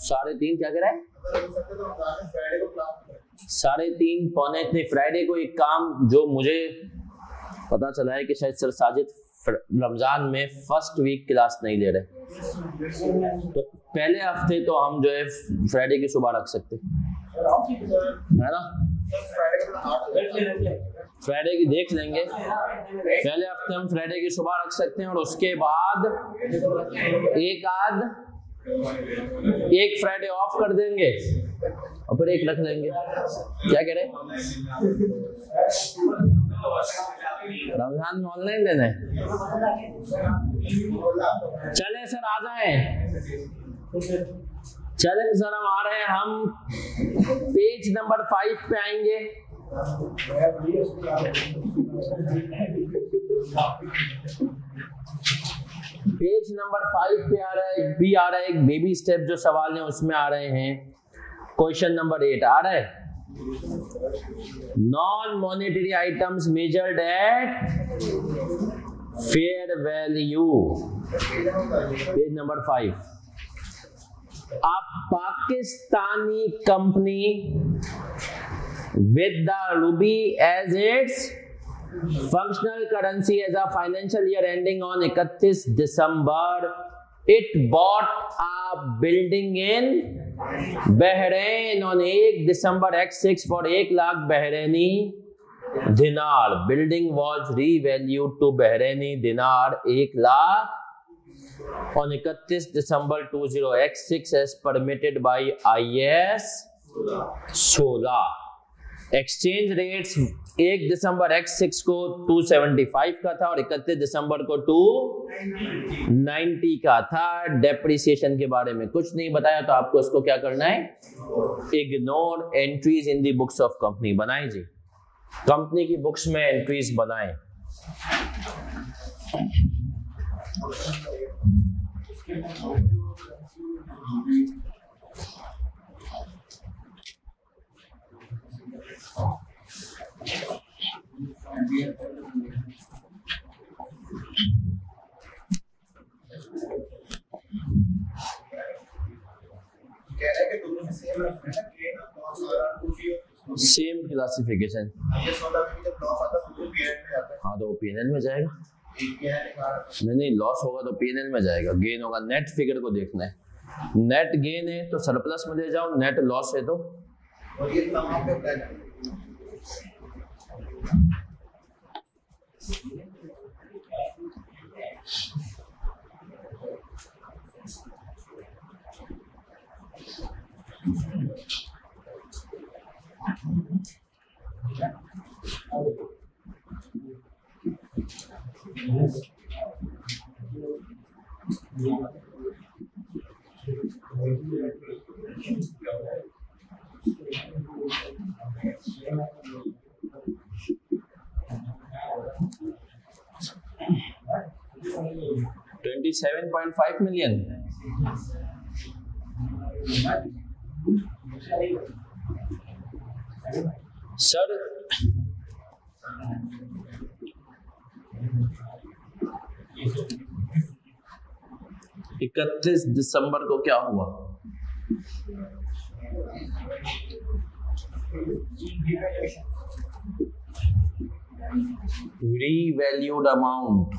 3:30। क्या कह रहा है? 3:30 पौने इतने फ्राइडे को। एक काम जो मुझे पता चला है कि शायद सर साजिद रमजान में फर्स्ट वीक क्लास नहीं ले रहे, तो पहले हफ्ते तो हम जो है फ्राइडे की सुबह रख सकते है ना? फ्राइडे की देख लेंगे, पहले हफ्ते हम फ्राइडे की सुबह रख सकते हैं और उसके बाद एक फ्राइडे ऑफ कर देंगे और फिर एक रख लेंगे। क्या कह रहे? रमजान में ऑनलाइन लेना है? चले सर आ जाए। चले सर हम आ रहे हैं, हम पेज नंबर 5 पे आएंगे। पेज नंबर 5 पे आ रहा है, भी आ रहा है एक बेबी स्टेप जो सवाल है उसमें आ रहे हैं। क्वेश्चन नंबर 8 आ रहा है, non monetary items measured eight fair value. Page number 5। A Pakistani company with the rupee as its functional currency as a financial year ending on 31 December, it bought a building in Bahrain on 1 December X6 for 1 lakh Bahraini dinar. Building was revalued to Bahraini dinar 1 lakh on 31 December 20X6 as permitted by IS 16. Exchange rates 1 December X6 को 275 का था और 31 दिसंबर को 290 का था। Depreciation के बारे में कुछ नहीं बताया, तो आपको इसको क्या करना है? Ignore entries in the books of company. बनाएं जी, कंपनी की बुक्स में एंट्रीज बनाएं। Same classification. हाँ तो पीएनएल में जाएगा। नहीं लॉस होगा तो पीएनएल में जाएगा, गेन होगा। नेट फिगर को देखना है, नेट गेन है तो सरप्लस में ले जाओ, नेट लॉस है तो और ये तमाम पे अप्लाई करें। $27.5 million। सर 31 दिसंबर को क्या हुआ? रीवैल्यूड अमाउंट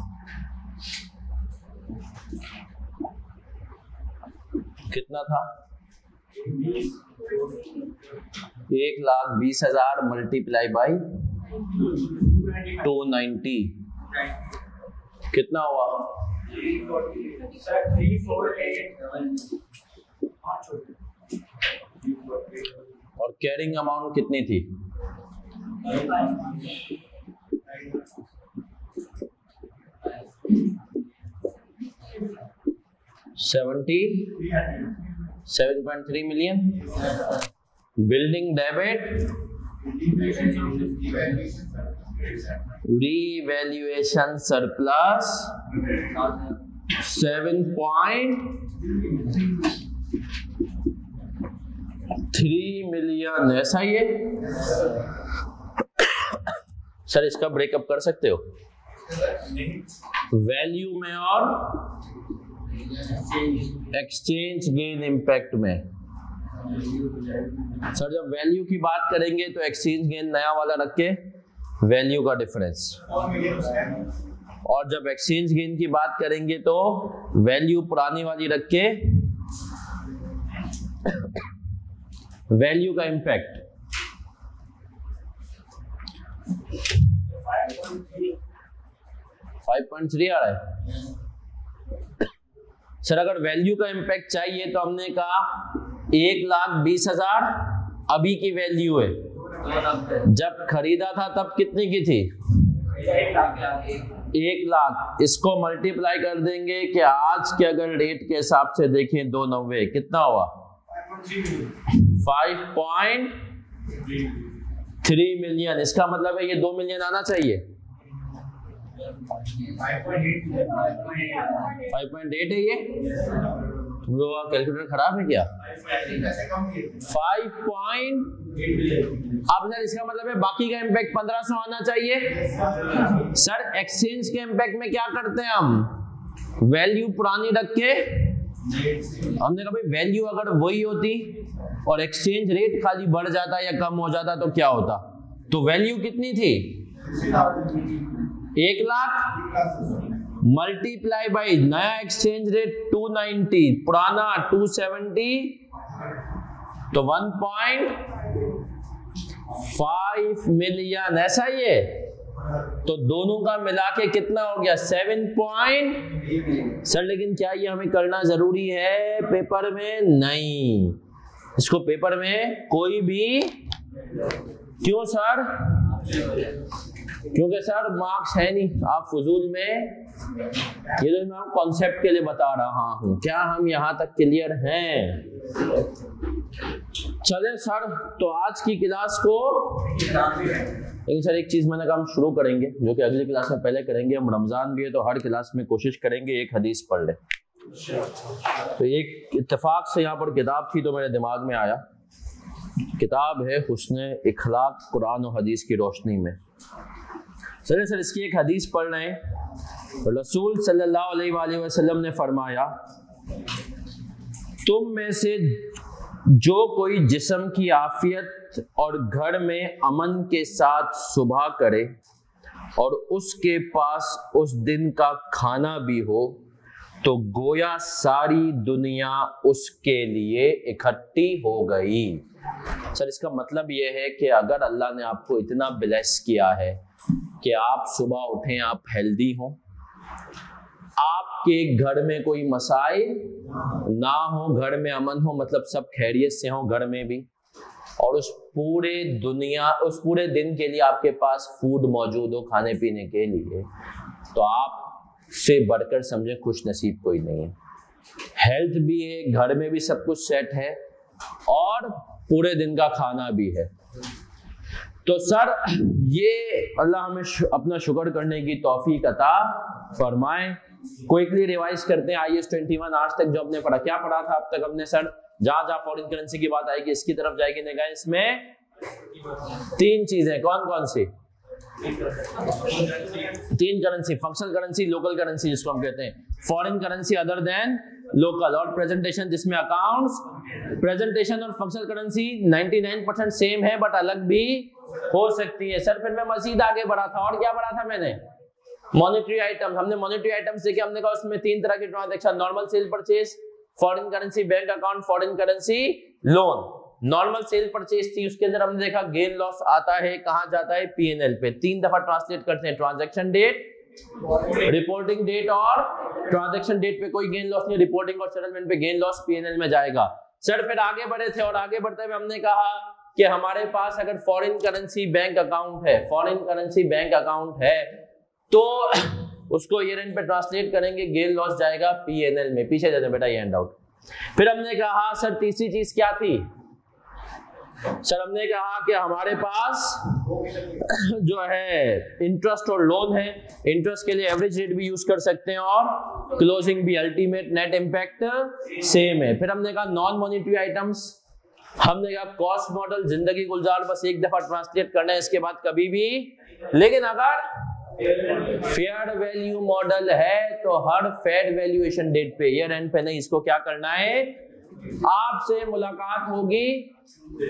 कितना था? 1,20,000 मल्टीप्लाई बाई 290 कितना हुआ? और कैरिंग अमाउंट कितनी थी? 7.3 million। Building debit revaluation surplus 7.3 million, ऐसा ही है सर? इसका ब्रेकअप कर सकते हो वैल्यू में और एक्सचेंज गेन इम्पैक्ट में? सर जब वैल्यू की बात करेंगे तो एक्सचेंज गेन नया वाला रख के वैल्यू का डिफरेंस, और जब एक्सचेंज गेन की बात करेंगे तो वैल्यू पुरानी वाली रख के वैल्यू का इम्पैक्ट। 5.3 आ रहा है सर। अगर वैल्यू का इम्पैक्ट चाहिए तो हमने कहा 1,20,000 अभी की वैल्यू है, जब खरीदा था तब कितने की थी? 1,00,000। इसको मल्टीप्लाई कर देंगे कि आज के अगर रेट के हिसाब से देखें 290 कितना हुआ? 5.3 मिलियन। इसका मतलब है ये 2 मिलियन आना चाहिए। 5.8 है ये। तुम लोगों का कैलकुलेटर खराब है क्या? 5. अब सर इसका मतलब है बाकी का इम्पैक्ट 1500 आना चाहिए। सर एक्सचेंज के इम्पैक्ट में क्या करते हैं हम? वैल्यू पुरानी रख के हमने कहा भाई वैल्यू अगर वही होती और एक्सचेंज रेट खाली बढ़ जाता या कम हो जाता तो क्या होता? तो वैल्यू कितनी थी? 1,00,000 मल्टीप्लाई बाई नया एक्सचेंज रेट 290, पुराना 270, तो 1.5 मिलियन, ऐसा ही है। तो दोनों का मिला के कितना हो गया? 7 पॉइंट। सर लेकिन क्या ये हमें करना जरूरी है पेपर में? नहीं, इसको पेपर में कोई भी, क्यों सर? क्योंकि सर मार्क्स है नहीं, आप फजूल में, ये तो मैं कॉन्सेप्ट के लिए बता रहा हूं। क्या हम यहां तक क्लियर हैं? चले सर, तो आज की क्लास को, लेकिन सर एक चीज मैंने कहा हम शुरू करेंगे जो कि अगली क्लास में पहले करेंगे। हम रमजान भी है तो हर क्लास में कोशिश करेंगे एक हदीस पढ़ ले। तो एक इत्तेफाक से यहाँ पर किताब थी तो मेरे दिमाग में आया, किताब है हुस्न इखलाक कुरान और हदीस की रोशनी में। सर इसकी एक हदीस पढ़ रहे हैं। रसूल सल्लल्लाहु अलैहि वसल्लम ने फरमाया, तुम में से जो कोई जिस्म की आफियत और घर में अमन के साथ सुबह करे और उसके पास उस दिन का खाना भी हो, तो गोया सारी दुनिया उसके लिए इकट्ठी हो गई। सर इसका मतलब ये है कि अगर अल्लाह ने आपको इतना ब्लेस किया है कि आप सुबह उठें, आप हेल्दी हो, आपके घर में कोई मसाइल ना हो, घर में अमन हो, मतलब सब खैरियत से हो घर में भी, और उस पूरे दिन के लिए आपके पास फूड मौजूद हो खाने पीने के लिए, तो आप से बढ़कर समझे खुश नसीब कोई नहीं है। हेल्थ भी है, घर में भी सब कुछ सेट है और पूरे दिन का खाना भी है। तो सर ये अल्लाह हमें अपना शुक्र करने की तौफीक अता फरमाए। क्विकली रिवाइज करते हैं IAS 21 आज तक जो हमने पढ़ा। क्या पढ़ा था अब तक हमने सर? जहां जहां फॉरेन करेंसी की बात आएगी इसकी तरफ जाएगी निगाह। इसमें 3 चीजें कौन कौन सी? 3 currency, functional currency, local currency जिसको हम कहते हैं, foreign currency other than local, और प्रेजेंटेशन जिसमें अकाउंट्स। प्रेजेंटेशन और फंक्शनल करेंसी 99% सेम है बट अलग भी हो सकती है। सर फिर मैं मजीद आगे बढ़ा था और क्या बढ़ा था मैंने? Monetary item. हमने मॉनेटरी आइटम्स देखे, हमने कहा उसमें 3 तरह की transaction, normal cell purchase, foreign currency bank account, foreign currency loan. Normal cell purchase थी, उसके अंदर हमने देखा गेन लॉस आता है, कहां जाता है? P&L पे। 3 दफा ट्रांसलेट करते हैं, ट्रांजैक्शन डेट, रिपोर्टिंग डेट और ट्रांजैक्शन डेट पे कोई गेन लॉस नहीं, रिपोर्टिंग और सेटलमेंट पे गेन लॉस P&L में जाएगा। सर फिर आगे बढ़े थे और आगे बढ़ते हुए हमने कहा कि हमारे पास अगर फॉरेन करेंसी बैंक अकाउंट है, फॉरेन करेंसी बैंक अकाउंट है तो उसको ईयर एंड पे ट्रांसलेट करेंगे, गेन लॉस जाएगा P&L में। पीछे जाते बेटा, ये हैंड आउट। फिर हमने कहा सर तीसरी चीज क्या थी? सर हमने कहा कि हमारे पास जो है इंटरेस्ट और लोन है। इंटरेस्ट के लिए एवरेज रेट भी यूज कर सकते हैं और क्लोजिंग भी, अल्टीमेट नेट इंपैक्ट सेम है। फिर हमने कहा नॉन मॉनेटरी आइटम्स, हमने कहा कॉस्ट मॉडल, जिंदगी गुलजार बस एक दफा ट्रांसलेट करना है, इसके बाद कभी भी। लेकिन अगर फेयर वैल्यू मॉडल है तो हर फेयर वैल्यूएशन डेट पे, ईयर एंड पे नहीं, इसको क्या करना है? आपसे मुलाकात होगी।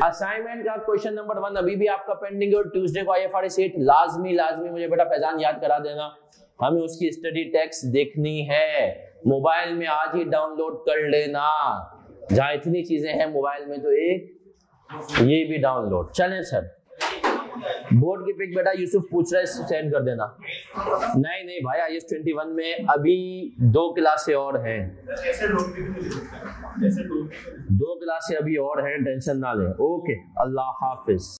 असाइनमेंट का क्वेश्चन नंबर 1 अभी भी आपका पेंडिंग है और ट्यूसडे को IFRS 8 लाजमी मुझे बेटा फैजान याद करा देना। हमें उसकी स्टडी टेक्स्ट देखनी है, मोबाइल में आज ही डाउनलोड कर लेना। जहां इतनी चीजें हैं मोबाइल में तो एक ये भी डाउनलोड। चलें सर, बोर्ड की पिक बेटा यूसुफ पूछ रहा है, सेंड कर देना। नहीं भाई, IAS 21 में अभी 2 क्लासें और हैं, 2 क्लासें अभी और हैं, टेंशन ना लें। ओके, अल्लाह हाफिज।